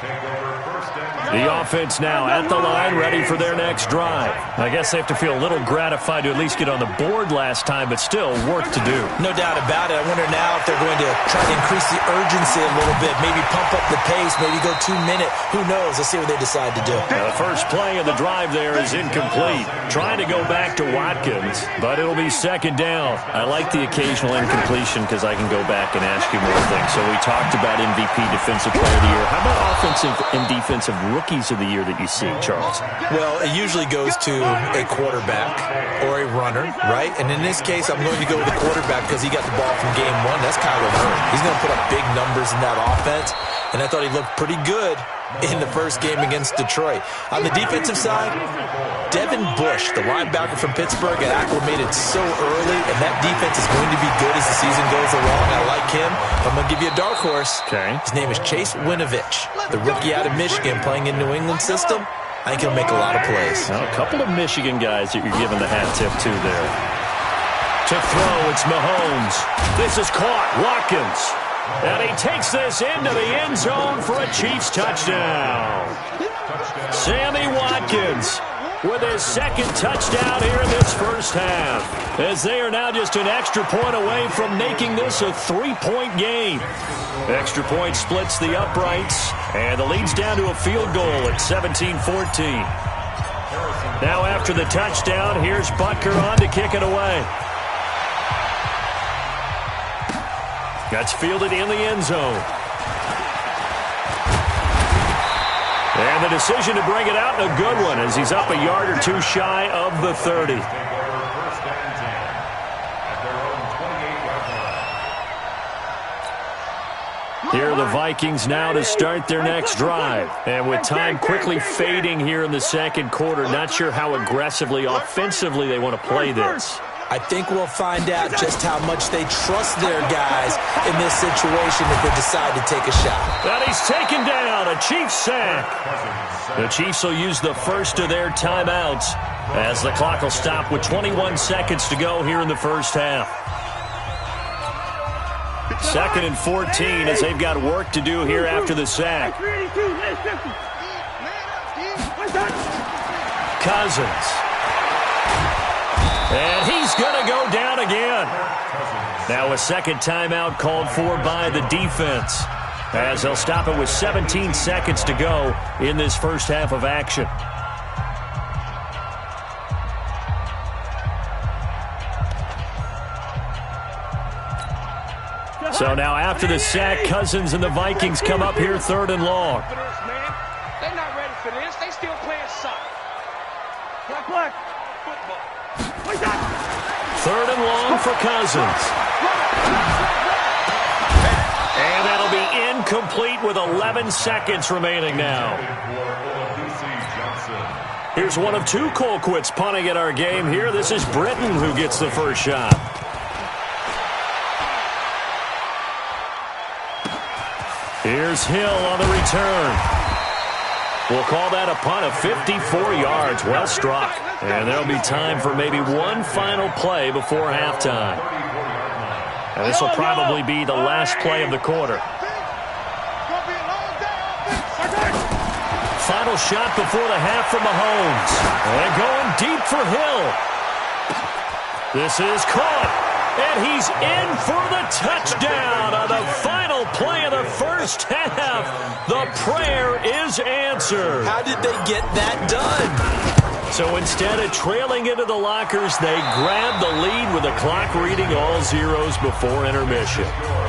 S5: The offense now at the line, ready for their next drive. I guess they have to feel a little gratified to at least get on the board last time, but still work to do.
S6: No doubt about it. I wonder now if they're going to try to increase the urgency a little bit, maybe pump up the pace, maybe go 2-minute. Who knows? Let's see what they decide to do.
S5: Now, the first play of the drive there is incomplete. Trying to go back to Watkins, but it'll be second down. I like the occasional incompletion because I can go back and ask you more things. So we talked about MVP, Defensive Player of the Year. How about offensive and defensive rookies of the year that you see, Charles?
S6: Well, it usually goes to a quarterback or a runner, right? And in this case, I'm going to go with the quarterback because he got the ball from game one. That's Kyler Murray. He's going to put up big numbers in that offense, and I thought he looked pretty good in the first game against Detroit. On the defensive side, Devin Bush, the linebacker from Pittsburgh, got acclimated so early, and that defense is going to be good as the season goes along. I like him. I'm going to give you a dark horse.
S5: Okay.
S6: His name is Chase Winovich, the rookie out of Michigan playing in New England system. I think he'll make a lot of plays.
S5: Now, a couple of Michigan guys that you're giving the hat tip to there. To throw, it's Mahomes. This is caught. Watkins. And he takes this into the end zone for a Chiefs touchdown. Sammy Watkins with his second touchdown here in this first half, as they are now just an extra point away from making this a 3-point game. Extra point splits the uprights, and the lead's down to a field goal at 17-14. Now after the touchdown, here's Butker on to kick it away. That's fielded in the end zone. And the decision to bring it out, and a good one, as he's up a yard or two shy of the 30. Here are the Vikings now to start their next drive. And with time quickly fading here in the second quarter, not sure how aggressively, offensively they want to play this.
S6: I think we'll find out just how much they trust their guys in this situation if they decide to take a shot.
S5: And he's taken down, a Chiefs sack. The Chiefs will use the first of their timeouts as the clock will stop with 21 seconds to go here in the first half. 2nd and 14 as they've got work to do here after the sack. Cousins. And he's going to go down again. Now a second timeout called for by the defense, as they'll stop it with 17 seconds to go in this first half of action. So now after the sack, Cousins and the Vikings come up here 3rd and long.
S8: They're not ready for this. They still playing soccer. Black. Football.
S5: 3rd and long for Cousins. And that'll be incomplete with 11 seconds remaining now. Here's one of two Colquitts punting at our game here. This is Britton who gets the first shot. Here's Hill on the return. We'll call that a punt of 54 yards. Well struck. And there'll be time for maybe one final play before halftime. And this will probably be the last play of the quarter. Final shot before the half from Mahomes. And going deep for Hill. This is caught. And he's in for the touchdown on the final play of the first half. The prayer is answered.
S6: How did they get that done?
S5: So instead of trailing into the lockers, they grab the lead with the clock reading all zeros before intermission.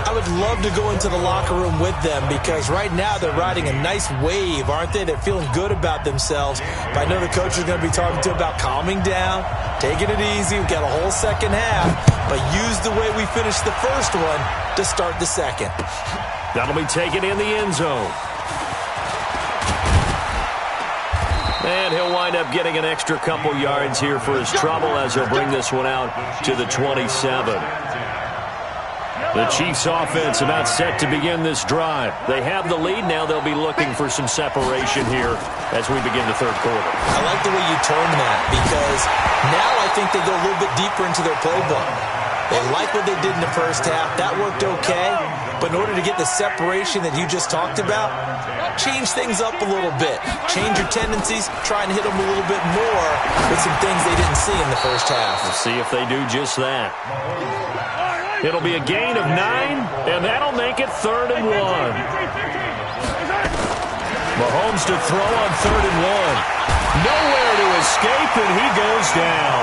S6: I would love to go into the locker room with them because right now they're riding a nice wave, aren't they? They're feeling good about themselves. But I know the coach is going to be talking to them about calming down, taking it easy. We've got a whole second half, but use the way we finished the first one to start the second.
S5: That'll be taken in the end zone. And he'll wind up getting an extra couple yards here for his trouble as he'll bring this one out to the 27. The Chiefs offense about set to begin this drive. They have the lead. Now they'll be looking for some separation here as we begin the third quarter.
S6: I like the way you turned that because now I think they go a little bit deeper into their playbook. They like what they did in the first half. That worked okay. But in order to get the separation that you just talked about, change things up a little bit. Change your tendencies. Try and hit them a little bit more with some things they didn't see in the first half.
S5: We'll see if they do just that. It'll be a gain of 9, and that'll make it 3rd and 1. Mahomes to throw on 3rd and 1. Nowhere to escape, and he goes down.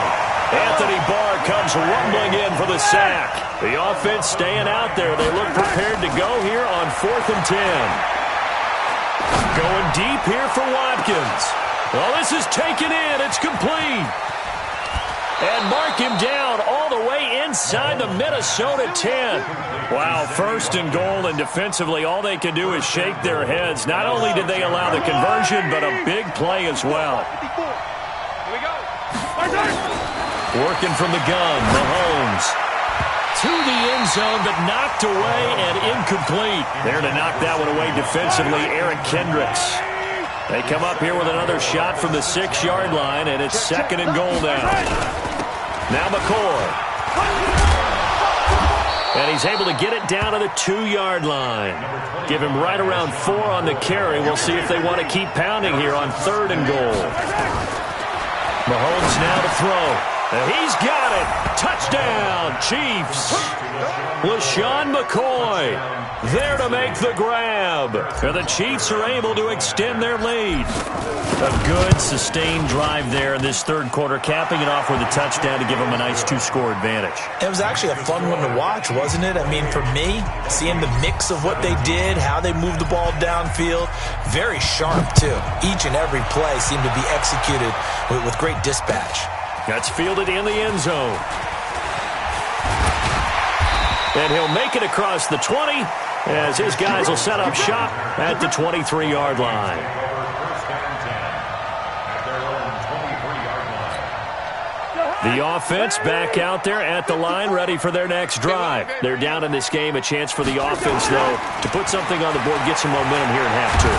S5: Anthony Barr comes rumbling in for the sack. The offense staying out there. They look prepared to go here on 4th and 10. Going deep here for Watkins. Well, this is taken in. It's complete. And mark him down all the way inside the Minnesota 10. Wow, 1st and goal, and defensively all they can do is shake their heads. Not only did they allow the conversion, but a big play as well.
S8: Here we go.
S5: Working from the gun, Mahomes. To the end zone, but knocked away and incomplete. There to knock that one away defensively, Eric Kendricks. They come up here with another shot from the 6-yard line, and it's 2nd and goal now. Now McCoy. And he's able to get it down to the 2-yard line. Give him right around 4 on the carry. We'll see if they want to keep pounding here on 3rd and goal. Mahomes now to throw. And he's got it. Touchdown, Chiefs. LaShawn McCoy there to make the grab. And the Chiefs are able to extend their lead. A good, sustained drive there in this third quarter, capping it off with a touchdown to give them a nice 2-score advantage.
S6: It was actually a fun one to watch, wasn't it? I mean, for me, seeing the mix of what they did, how they moved the ball downfield, very sharp, too. Each and every play seemed to be executed with great dispatch.
S5: That's fielded in the end zone. And he'll make it across the 20 as his guys will set up shop at the 23-yard line. The offense back out there at the line, ready for their next drive. They're down in this game. A chance for the offense, though, to put something on the board, get some momentum here in half 2.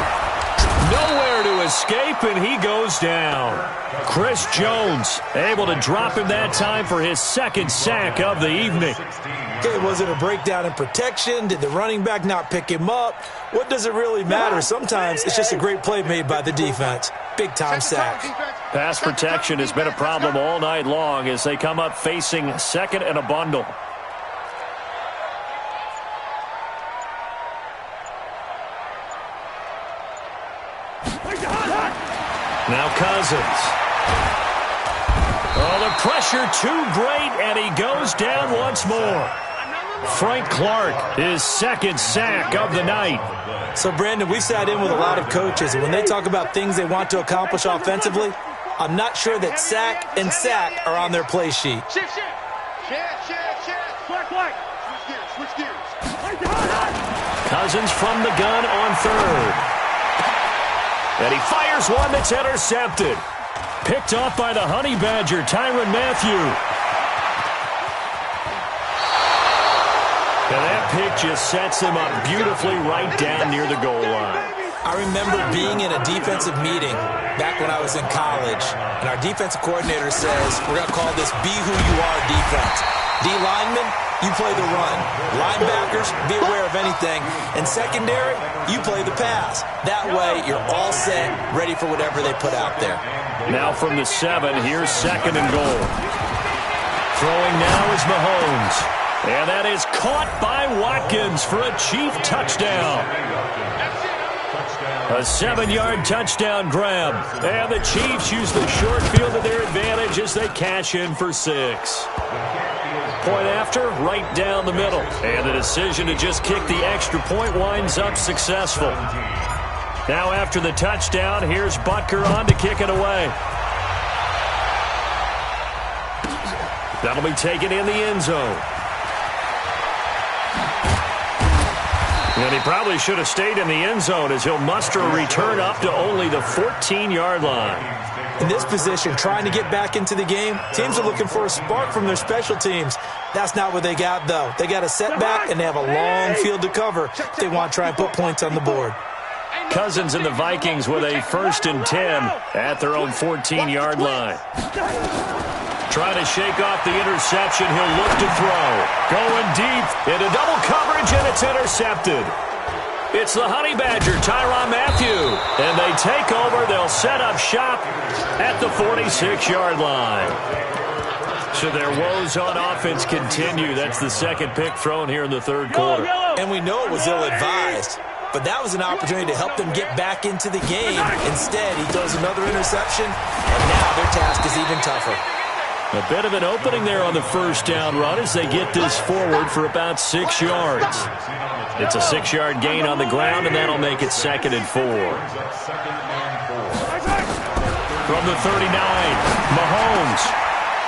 S5: Nowhere to escape, and he goes down. Chris Jones able to drop him that time for his 2nd sack of the evening.
S6: Okay, was it a breakdown in protection? Did the running back not pick him up? What does it really matter? Sometimes it's just a great play made by the defense. Big-time sack.
S5: Pass protection has been a problem all night long as they come up facing 2nd and a bundle. Now Cousins. Oh, the pressure too great, and he goes down once more. Frank Clark, his 2nd sack of the night.
S6: So, Brandon, we sat in with a lot of coaches, and when they talk about things they want to accomplish offensively, I'm not sure that sack and sack are on their play sheet.
S8: Shift. Switch gears.
S5: Cousins from the gun on 3rd. And he fires one that's intercepted. Picked off by the Honey Badger, Tyrann Mathieu. And that pick just sets him up beautifully right down near the goal line.
S6: I remember being in a defensive meeting back when I was in college, and our defensive coordinator says, we're going to call this Be Who You Are defense. D-linemen, you play the run. Linebackers, be aware of anything. And secondary, you play the pass. That way, you're all set, ready for whatever they put out there.
S5: Now from the 7, here's 2nd and goal. Throwing now is Mahomes. And that is caught by Watkins for a Chief touchdown. A 7-yard touchdown grab. And the Chiefs use the short field to their advantage as they cash in for 6. Point after, right down the middle. And the decision to just kick the extra point winds up successful. Now after the touchdown, here's Butker on to kick it away. That'll be taken in the end zone. And he probably should have stayed in the end zone as he'll muster a return up to only the 14-yard line.
S6: In this position, trying to get back into the game, teams are looking for a spark from their special teams. That's not what they got, though. They got a setback, and they have a long field to cover if they want to try and put points on the board.
S5: Cousins and the Vikings with a 1st and 10 at their own 14-yard line. Trying to shake off the interception. He'll look to throw. Going deep into double coverage, and it's intercepted. It's the Honey Badger, Tyrann Mathieu. And they take over. They'll set up shop at the 46-yard line. So their woes on offense continue. That's the second pick thrown here in the third quarter.
S6: And we know it was ill-advised. But that was an opportunity to help them get back into the game. Instead, he throws another interception, and now their task is even tougher.
S5: A bit of an opening there on the first down run as they get this forward for about 6 yards. It's a 6-yard gain on the ground, and that'll make it 2nd and 4. From the 39, Mahomes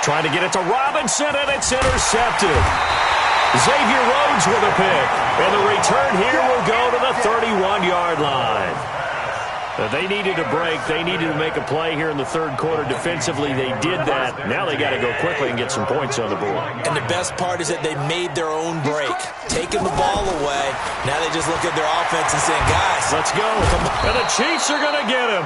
S5: trying to get it to Robinson, and it's intercepted. Xavier Rhodes with a pick, and the return here will go to the 31-yard line. They needed a break. They needed to make a play here in the third quarter. Defensively, they did that. Now they got to go quickly and get some points on the board.
S6: And the best part is that they made their own break, taking the ball away. Now they just look at their offense and saying, guys,
S5: let's go. And the Chiefs are going to get him.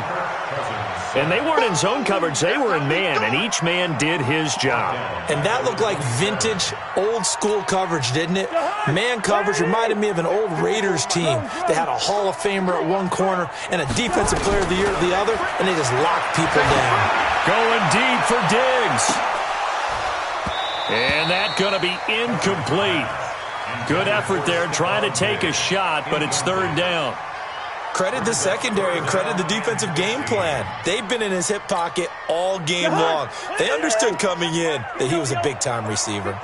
S5: And they weren't in zone coverage. They were in man, and each man did his job.
S6: And that looked like vintage, old-school coverage, didn't it? Man coverage reminded me of an old Raiders team. They had a Hall of Famer at one corner and a Defensive Player of the Year at the other, and they just locked people down.
S5: Going deep for Diggs. And that's going to be incomplete. Good effort there, trying to take a shot, but it's 3rd down.
S6: Credit the secondary and credit the defensive game plan. They've been in his hip pocket all game long. They understood coming in that he was a big-time receiver.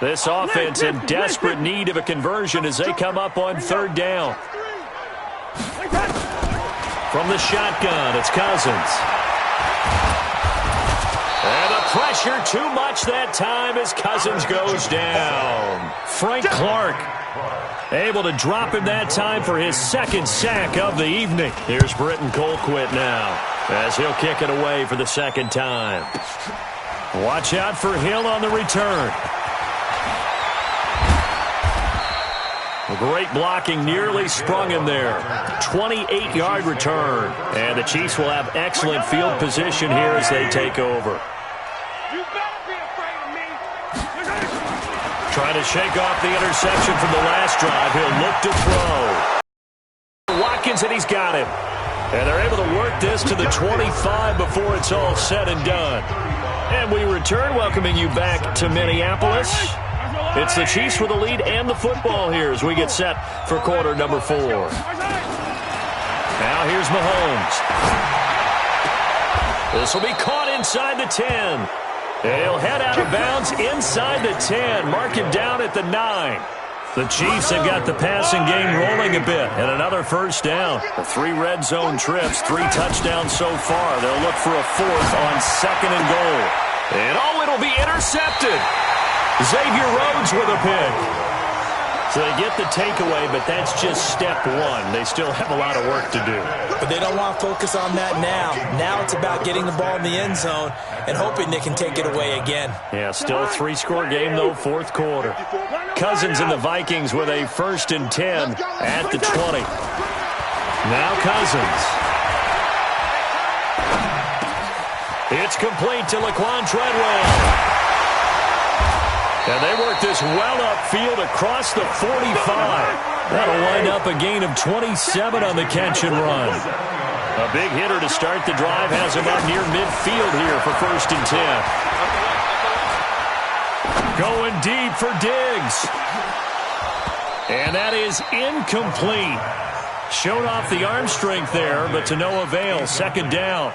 S5: This offense in desperate need of a conversion as they come up on 3rd down. From the shotgun, it's Cousins. And the pressure too much that time as Cousins goes down. Frank Clark able to drop him that time for his 2nd sack of the evening. Here's Britton Colquitt now as he'll kick it away for the 2nd time. Watch out for Hill on the return. Great blocking, nearly sprung him there. 28-yard return. And the Chiefs will have excellent field position here as they take over. Trying to shake off the interception from the last drive. He'll look to throw. Watkins, and he's got him. And they're able to work this to the 25 before it's all said and done. And we return, welcoming you back to Minneapolis. It's the Chiefs with the lead and the football here as we get set for quarter number 4. Now here's Mahomes. This will be caught inside the 10. He'll head out of bounds inside the 10. Mark him down at the 9. The Chiefs have got the passing game rolling a bit. And another 1st down. The 3 red zone trips, 3 touchdowns so far. They'll look for a 4th on 2nd and goal. And it'll be intercepted. Xavier Rhodes with a pick. So they get the takeaway, but that's just step 1. They still have a lot of work to do.
S6: But they don't want to focus on that now. Now it's about getting the ball in the end zone and hoping they can take it away again.
S5: Yeah, still a 3-score game, though, 4th quarter. Cousins and the Vikings with a 1st and 10 at the 20. Now Cousins. It's complete to Laquan Treadwell. And they work this well upfield across the 45. That'll wind up a gain of 27 on the catch and run. A big hitter to start the drive has him up near midfield here for 1st and 10. Going deep for Diggs. And that is incomplete. Showed off the arm strength there, but to no avail. 2nd down.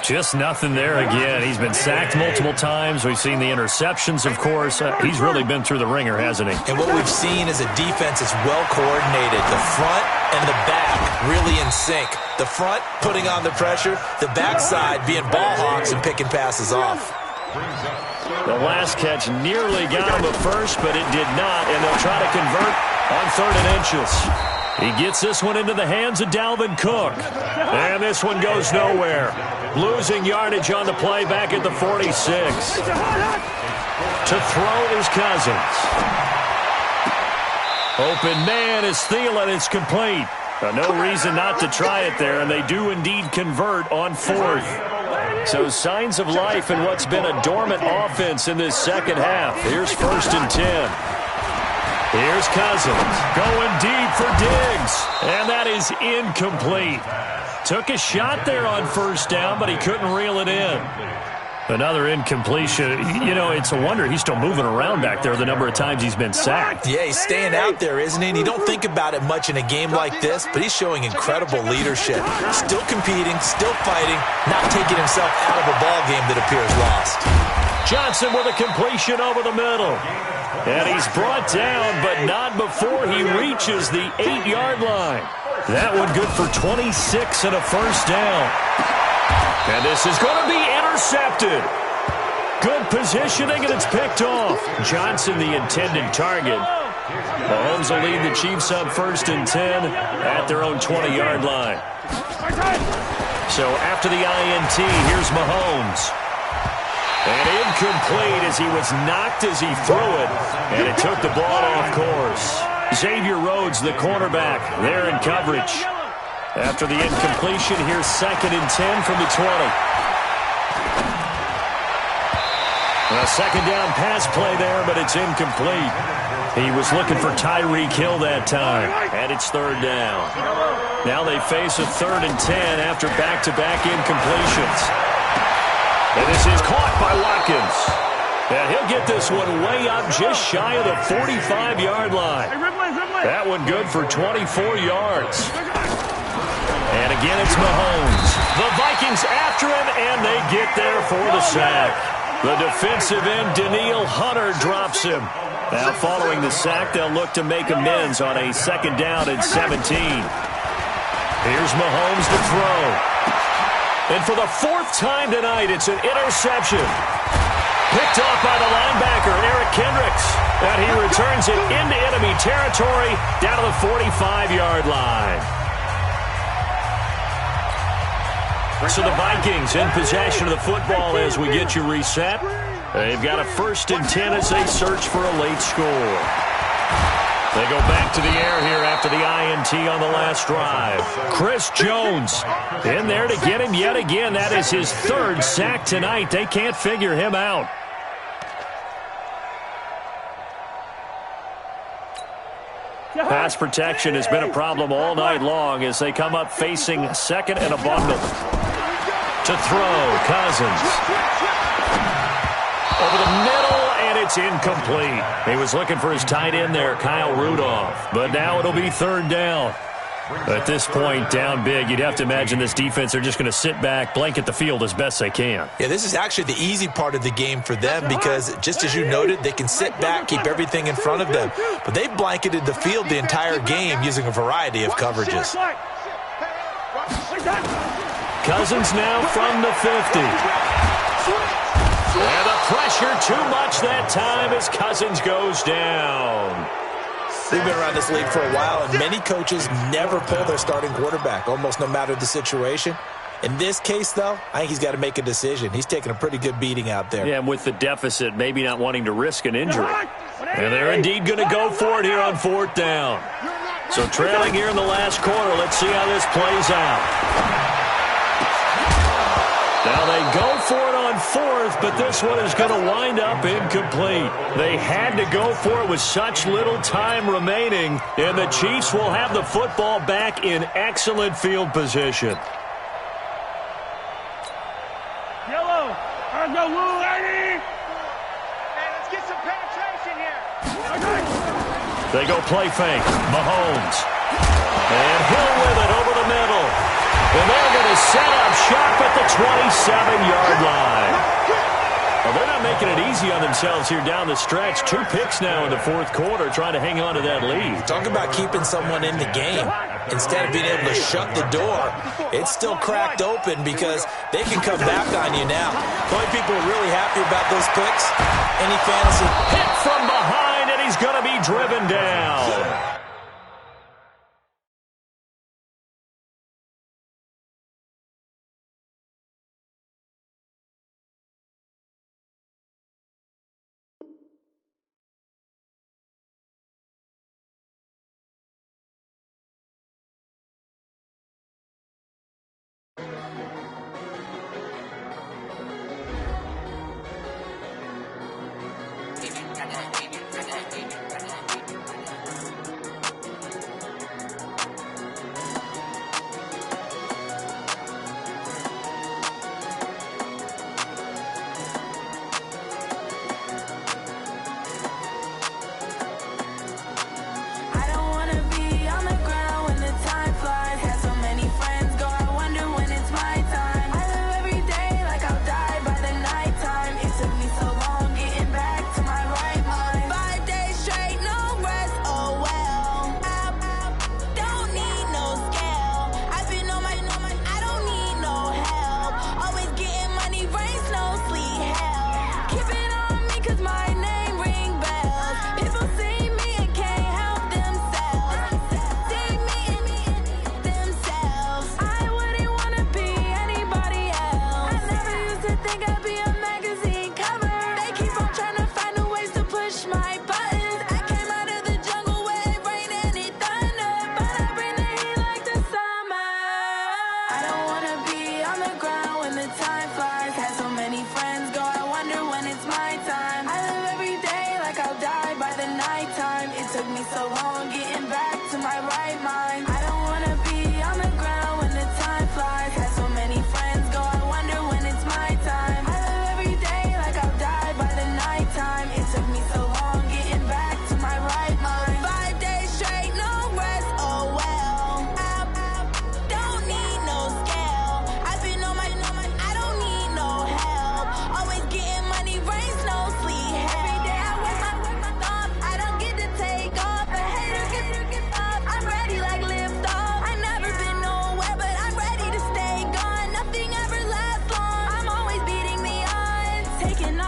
S5: Just nothing there again. He's been sacked multiple times. We've seen the interceptions, of course. He's really been through the ringer, hasn't he?
S6: And what we've seen is a defense that's well coordinated. The front and the back really in sync. The front putting on the pressure, the backside being ball hawks and picking passes off.
S5: The last catch nearly got him a 1st, but it did not, and they'll try to convert on 3rd and inches. He gets this one into the hands of Dalvin Cook. And this one goes nowhere. Losing yardage on the play back at the 46. To throw is Cousins. Open man is Thielen. It's complete. No reason not to try it there, and they do indeed convert on 4th. So signs of life in what's been a dormant offense in this second half. Here's 1st and 10. Here's Cousins going deep for Diggs, and that is incomplete. Took a shot there on 1st down, but he couldn't reel it in. Another incompletion. You know, it's a wonder he's still moving around back there the number of times he's been sacked.
S6: Yeah, he's staying out there, isn't he? And you don't think about it much in a game like this, but he's showing incredible leadership. Still competing, still fighting, not taking himself out of a ball game that appears lost.
S5: Johnson with a completion over the middle. And he's brought down, but not before he reaches the 8-yard line. That one good for 26 and a 1st down. And this is going to be intercepted. Good positioning, and it's picked off. Johnson, the intended target. Mahomes will lead the Chiefs up 1st and 10 at their own 20-yard line. So after the INT, here's Mahomes. And incomplete as he was knocked as he threw it. And it took the ball off course. Xavier Rhodes, the cornerback, there in coverage. After the incompletion, here's 2nd and 10 from the 20. A 2nd down pass play there, but it's incomplete. He was looking for Tyreek Hill that time. And it's 3rd down. Now they face a 3rd and 10 after back-to-back incompletions. And this is caught by Watkins. And he'll get this one way up just shy of the 45-yard line. That one good for 24 yards. And again, it's Mahomes. The Vikings after him, and they get there for the sack. The defensive end, Danielle Hunter, drops him. Now following the sack, they'll look to make amends on a 2nd down and 17. Here's Mahomes to throw. And for the 4th time tonight, it's an interception. Picked off by the linebacker, Eric Kendricks. And he returns it into enemy territory down to the 45-yard line. So the Vikings in possession of the football as we get you reset. They've got a 1st and 10 as they search for a late score. They go back to the air here after the INT on the last drive. Chris Jones in there to get him yet again. That is his 3rd sack tonight. They can't figure him out. Pass protection has been a problem all night long as they come up facing 2nd and a bundle. To throw, Cousins. Over the middle, and it's incomplete. He was looking for his tight end there, Kyle Rudolph. But now it'll be 3rd down. At this point, down big, you'd have to imagine this defense are just going to sit back, blanket the field as best they can.
S6: Yeah, this is actually the easy part of the game for them because, just as you noted, they can sit back, keep everything in front of them. But they blanketed the field the entire game using a variety of coverages.
S5: Cousins now from the 50. And the pressure too much that time as Cousins goes down.
S6: We've been around this league for a while, and many coaches never pull their starting quarterback, almost no matter the situation. In this case, though, I think he's got to make a decision. He's taking a pretty good beating out there.
S5: Yeah, and with the deficit, maybe not wanting to risk an injury. And they're indeed going to go for it here on 4th down. So trailing here in the last quarter, let's see how this plays out. Now they go for it on 4th, but this one is going to wind up incomplete. They had to go for it with such little time remaining, and the Chiefs will have the football back in excellent field position.
S8: Yellow, let's go, Lou, lady. Hey, let's get some penetration here.
S5: They go play fake. Mahomes. And Hill with it over the middle. And they're going to set up shop at the 27-yard line. Well, they're not making it easy on themselves here down the stretch. 2 picks now in the 4th quarter trying to hang on to that lead.
S6: Talk about keeping someone in the game. Instead of being able to shut the door, it's still cracked open because they can come back on you now. The only people really happy about those picks, any fantasy.
S5: Hit from behind, and he's going to be driven down.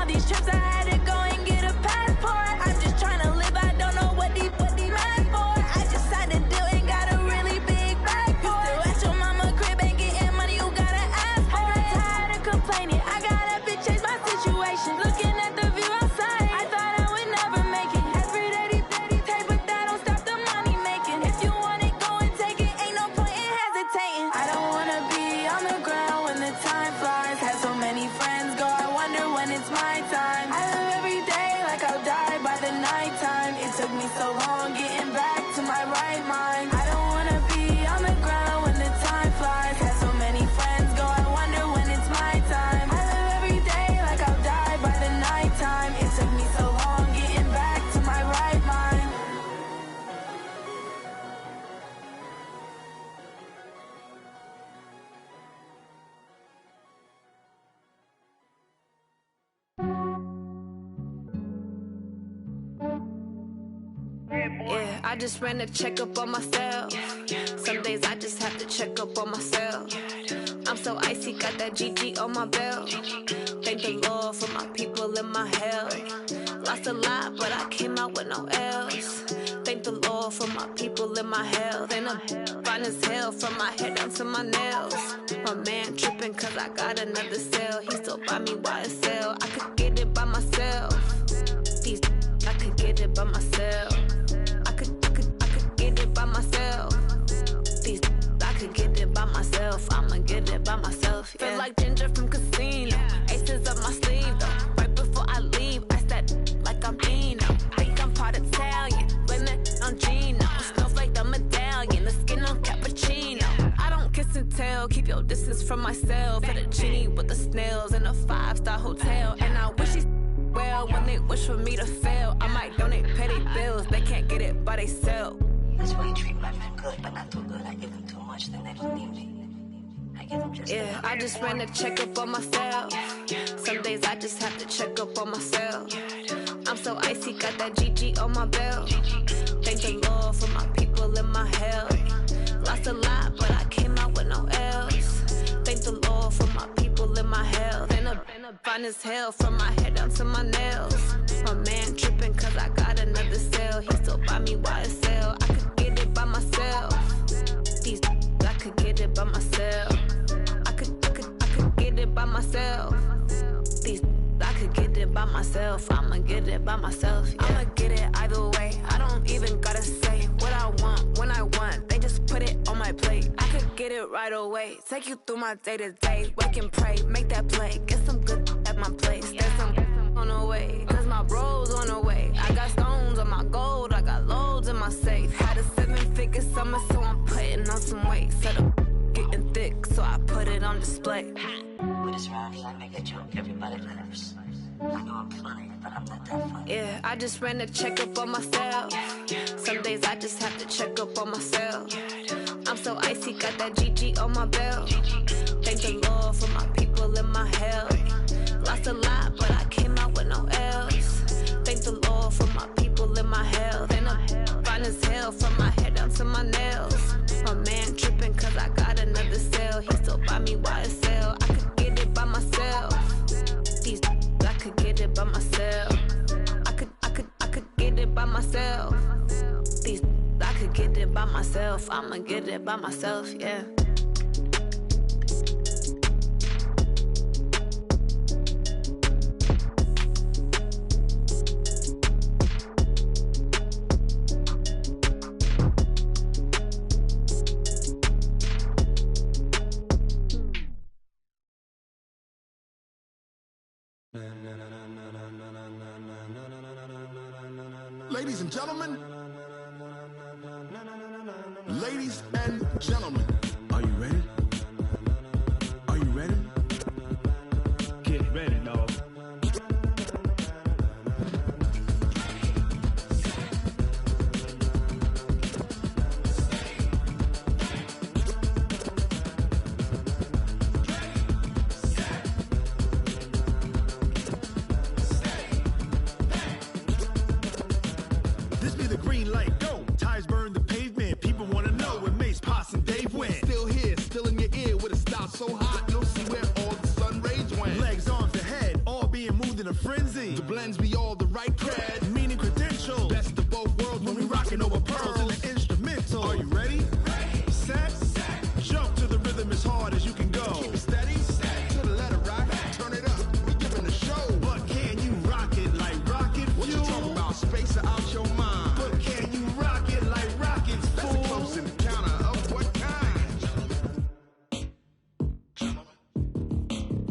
S10: all these trips, I had to go and get a passport. I'm just trying to live, I don't know what these mad for. I just signed a deal and got a really big bag for it. Still at your mama crib, ain't getting money, you gotta ask for it. I got tired of complaining, I got up and changed my situation. Looking at the view outside, I thought I would never make it. Every day they take, but that don't stop the money making. If you want it, go and take it, ain't no point in hesitating. I don't wanna be on the ground when the time flies. Had so many friends go, I wonder when it's my time. I live every day like I'll die by the nighttime. It took me so long getting back to my right mind. I don't wanna be on the ground when the time flies. Had so many friends go, I wonder when it's my time. I live every day like I'll die by the nighttime. It took me so long getting back to my right mind.
S11: Yeah, I just ran a checkup on myself. Some days I just have to check up on myself. I'm so icy, got that GG on my belt. Thank the Lord for my people in my health. Lost a lot, but I came out with no L's. Thank the Lord for my people in my health. And I'm fine as hell from my head down to my nails. My man tripping cause I got another cell. He still buy me YSL. I could get it by myself. These I could get it by myself. I could get it by myself. These I could get it by myself. I'ma get it by myself. Yeah. Feel like Ginger from Casino. Aces up my sleeve though. Right before I leave, I said like I'm Dino. Think I'm part Italian. Blame it on Gino. Snowflake the medallion. The skin on cappuccino. I don't kiss and tell. Keep your distance from myself. At a genie with the snails in a 5-star hotel. And I wish he's well when they wish for me to fail. I might donate petty bills. They can't get it by themselves.
S12: That's why you treat my men good, but not too good. I give them too much, then they don't need me. I give them just
S11: yeah, I just ran a checkup on myself. Some days I just have to check up on myself. I'm so icy, got that GG on my belt. Thank the Lord for my people in my health. Lost a lot, but I came out with no L's. Thank the Lord for my people in my health. And I'm fine as hell from my head down to my nails. My man tripping cause I got another cell. He still buy me YSL. I could get it by myself. These I could get it by myself. I could get it by myself. These I could get it by myself. I'ma get it by myself. Yeah. I'ma get it either way. I don't even gotta say what I want when I want. They just put it on my plate. I could get it right away. Take you through my day to day. Wake and pray, make that play. Get some good at my place. There's some on the way. Cause my bro's on the way. I got stones on my gold. I got loads in my safe. Had a 7-figure summer, so I'm putting on some weight. Set up getting thick, so I put it on display.
S12: With this round, I make a joke, everybody laughs. I know I'm funny, but I'm not that funny.
S11: Yeah, I just ran a checkup on myself. Some days I just have to check up on myself. I'm so icy, got that GG on my belt. Thank the Lord for my people in my health. Lost a lot, but I came out with no L's. Thank the Lord for my people in my health. And I'm fine as hell from my head down to my nails. My man tripping cause I got another cell. He still buy me YSL. I could get it by myself. These I could get it by myself. I could get it by myself. These I could get it by myself. I'ma get it by myself, yeah.
S8: Ladies and gentlemen, ladies and gentlemen, are you ready? Are you ready? Get ready, dog. This be the green light, go. Tires burn the pavement. People wanna know when Mace, Pops, and Dave went. in a frenzy. The blends be all the right cred, meaning credential. Best of both worlds when we rockin' over pearls in the instrumental. Are you ready? Ready. Set. Jump to the rhythm as hard as you can go. Keep it steady. To the letter right. Turn it up. We giving a show. But can you rock it like rocket fuel? What you talking about? Space out your mind. But can you rock it like rockets, fool? That's a close encounter of what kind?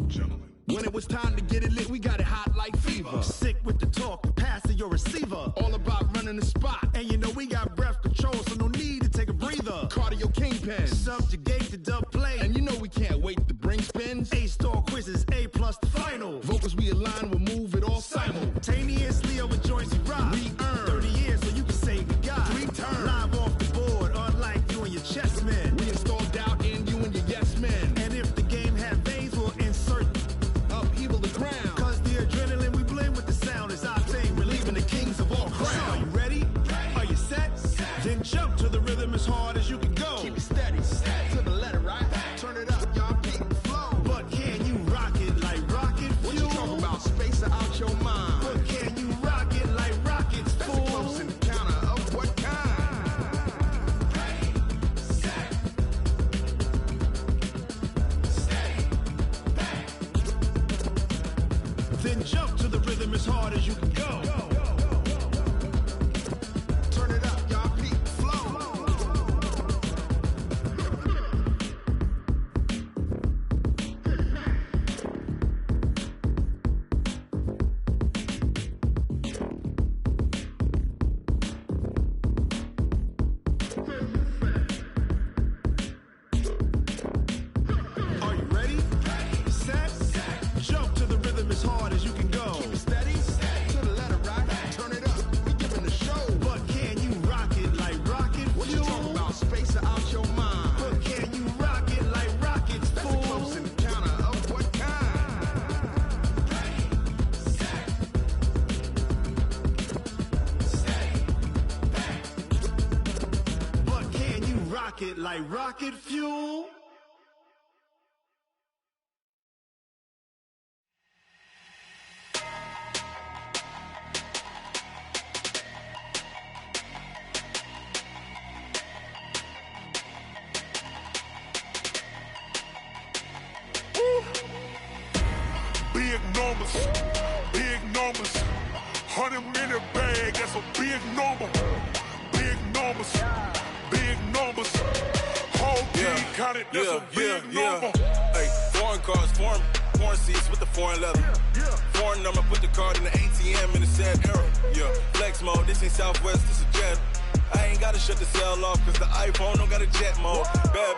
S8: Gentlemen. When it was time to get it lit, we got it hot like fever. Sick with the talk, pass to your receiver. All about running the spot. And you know we got breath control, so no need to take a breather. Cardio kingpin, subjugate the dub play. And you know we can't wait to bring spins. A-star quizzes, A+ the final. Vocals we align, we'll move it all simultaneously over joints we rock. We earn 30 years so you can say we got 3 turns. Live off the board, unlike you and your chess men. We install doubt in you and your yes men. And if the game had veins, we'll insert upheaval the ground. Cause the adrenaline we blend with the sound is our thing, relieving the kings of all crowns. Are you ready? Are you set? Then jump to the rhythm as hard as you can go. Keep it steady. To the letter right. Turn it up, y'all beat the flow. But can you rock it like rocket fuel? What you talking about? Space out your mind. But can you rock it like rockets, fool? That's a close encounter of what kind? Ready, set, steady, back. Then jump to the rhythm as hard as you can go. Turn it up, y'all beat the flow. Are you ready? Set. Jump to the rhythm as hard as you can go. Keep it steady. To the letter right. Turn it up. We giving the show. But can you rock it like rocket fuel? What you talking about? Space out your mind. But can you rock it like rockets, fool? That's a close encounter of what kind? Ready, set, steady, back. But can you rock it like rocket fuel?
S1: Big numbers, big numbers. 100-minute bag, that's a big number. Big numbers, big numbers. Whole team counted, that's a big number.
S13: Hey, foreign cars, foreign seats with the foreign leather. Foreign number, put the card in the ATM in the sad era. Yeah, flex mode, this ain't Southwest, this is jet. I ain't gotta shut the cell off, cause the iPhone don't got a jet mode. Bad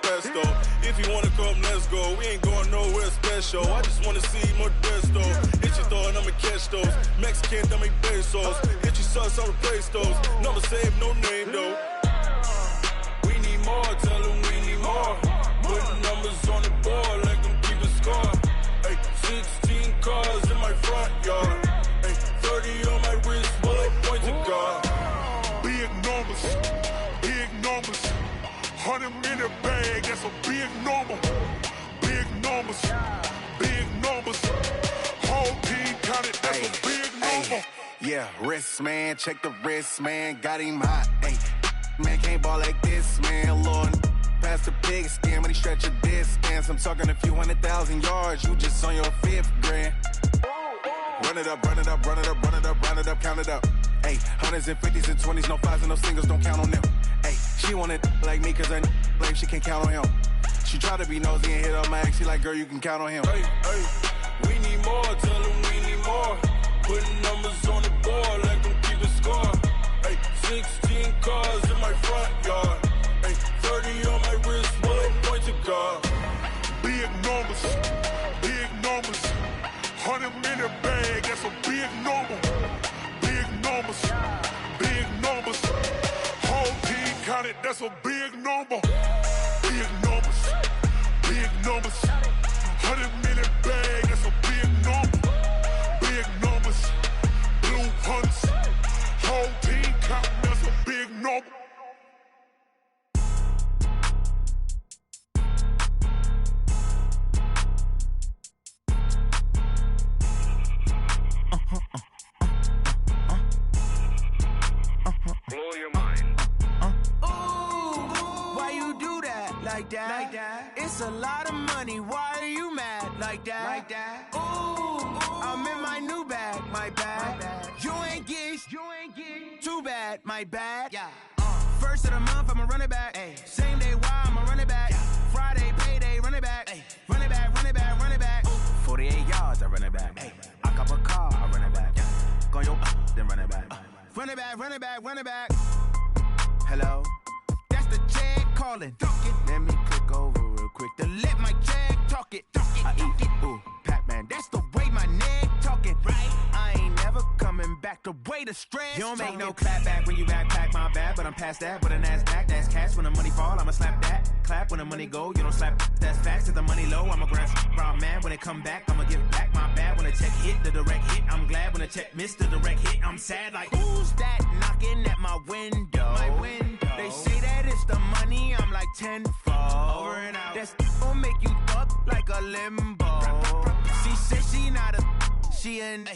S13: pesto. If you wanna come, let's go. We ain't going nowhere special. I just wanna see more desto. Hit your thought, I'ma catch those. Mexican, I'ma make pesos. Hit your sus, I'll replace those. Number saved, no name though. We need more, tell them we need more. Putting numbers on the board, like them keep a score. Hey, 16 cars in my front yard. Hey, 30 on my wrist, bullet point to God.
S1: Big numbers, big numbers. 100-minute bag, that's a big number. Big numbers, big numbers. Whole team counted, that's a big number.
S14: Yeah, wrist man, check the wrist man, got him hot. Ay, man can't ball like this, man. Lord, past the pig skin when he stretch a distance. I'm talking a few 100,000 yards, you just on your 5th grand. Run it up, run it up, run it up, run it up, run it up, count it up. Ay, 100s and 50s and 20s, no 5s and no singles, don't count on them. Ay, she wanted like me cause her like she can't count on him. She tried to be nosy and hit up my ex, she like, girl, you can count on him.
S13: Hey, we need more, tell them we need more. Putting numbers on the board, like them keep a score. Hey, 16 cars in my front yard. Hey, 30 on my wrist, bullet point to God.
S1: Big numbers, big numbers. 100-minute bag, that's a big number. Big numbers, big numbers. Whole team counted, that's a big number. Big numbers, big numbers. 100-minute bag, that's a big number. Big numbers, blue hunts. Whole team counting, that's a big number.
S9: that. It's a lot of money, why are you mad like that? Ooh, I'm in my new bag, my bad. You ain't get too bad, my bad. First of the month, I'ma run it back. Same day, why I'ma run it back. Friday, payday, run it back. Run it back, run it back, run it back. 48 yards, I run it back. I cop a car, I run it back. Go yo, then run it back. Run it back, run it back, run it back. Hello? That's the check calling. Let me click over real quick to let my check talk it. I eat it, ooh, Pac-Man. That's the way my neck talking. Right? I ain't never coming back the way the stress. You don't make no clap back when you backpack, my bad. But I'm past that with a NASDAQ. That's cash when the money fall, I'ma slap that. Clap when the money go, you don't slap. That's facts. If the money low, I'ma grab raw man. When it come back, I'ma give back my bad. When the check hit, the direct hit. I'm glad when the check missed the direct hit. I'm sad like, who's that knocking at my window? My window. They say that it's the money, I'm like tenfold. Over and out. That's gon' make you up like a limbo. She said she not a, she an.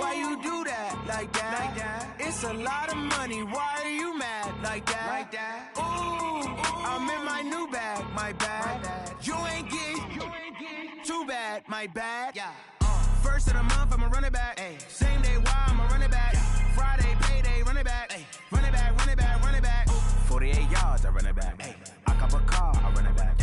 S9: Why you do that like that? It's a lot of money, why are you mad like that? Ooh, I'm in my new bag, my bad. You ain't get too bad, my bad. First of the month, I'ma run it back. Same day, why I'ma run it back. Friday, payday, run it back. Run it back, run it back, run it back. 48 yards, I run it back. I cop a car, I run it back.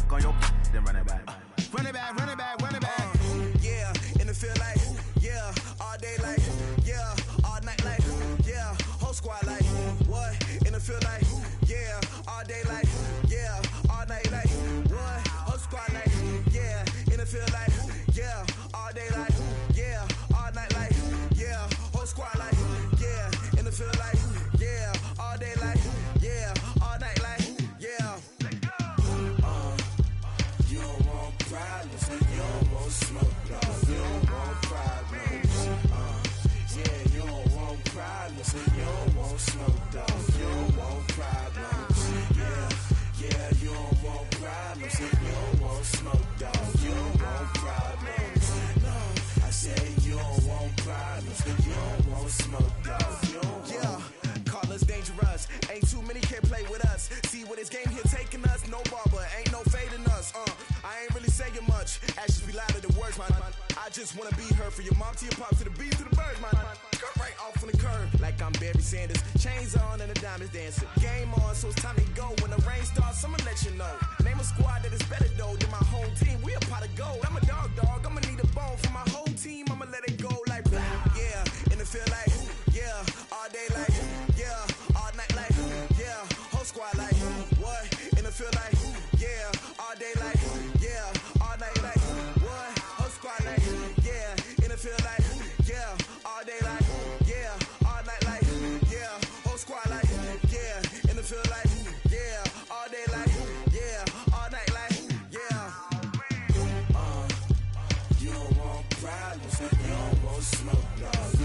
S9: Go yo, then run it back. Run it back, run it back, run it back. Yeah, and it feel like, yeah, all day like, yeah, all night like, yeah, whole squad like, what? And it feel like, yeah, all day like, yeah, all night like, what? Whole squad like, yeah, and it feel like, yeah, all day like, yeah, all night like, yeah, whole squad like, yeah, and it feel like, yeah, all day like, yeah, all night like, yeah. You don't want problems, you don't want smoke, dog. You don't want problems. Yeah, you don't want problems, you don't want smoke, dog. You don't want problems. Yeah, you don't want problems, you don't want smoke, dog. You don't want problems. No, I said you don't want problems, you don't want smoke, dog. You don't want. Call us dangerous. Ain't too many can play with us. See what this game here taking us. No barber, ain't no fading us. I ain't really saying much. Actions be louder than words, man. I just wanna be heard for your mom to your pop to the beat to the birds, man. Cut right off on the curb like I'm Barry Sanders. Chains on and the diamonds dancing. Game on, so it's time to go. When the rain starts, I'ma let you know. Name a squad that is better though than my home team. We a pot of gold. I'm a dog. I'ma need a bone for my whole team. I'ma let it go like blah. Yeah, and it feel like, yeah, all day like, yeah, all night like, yeah, whole squad like, what? And it feel like, yeah, all day like, yeah, all night like, what? Whole squad like, yeah, and it feel like, yeah, all day like, yeah, all night like, yeah, whole squad like, yeah, and it feel like, yeah, all day like, yeah, all night like, yeah. You don't want problems, you don't want smoke, dog.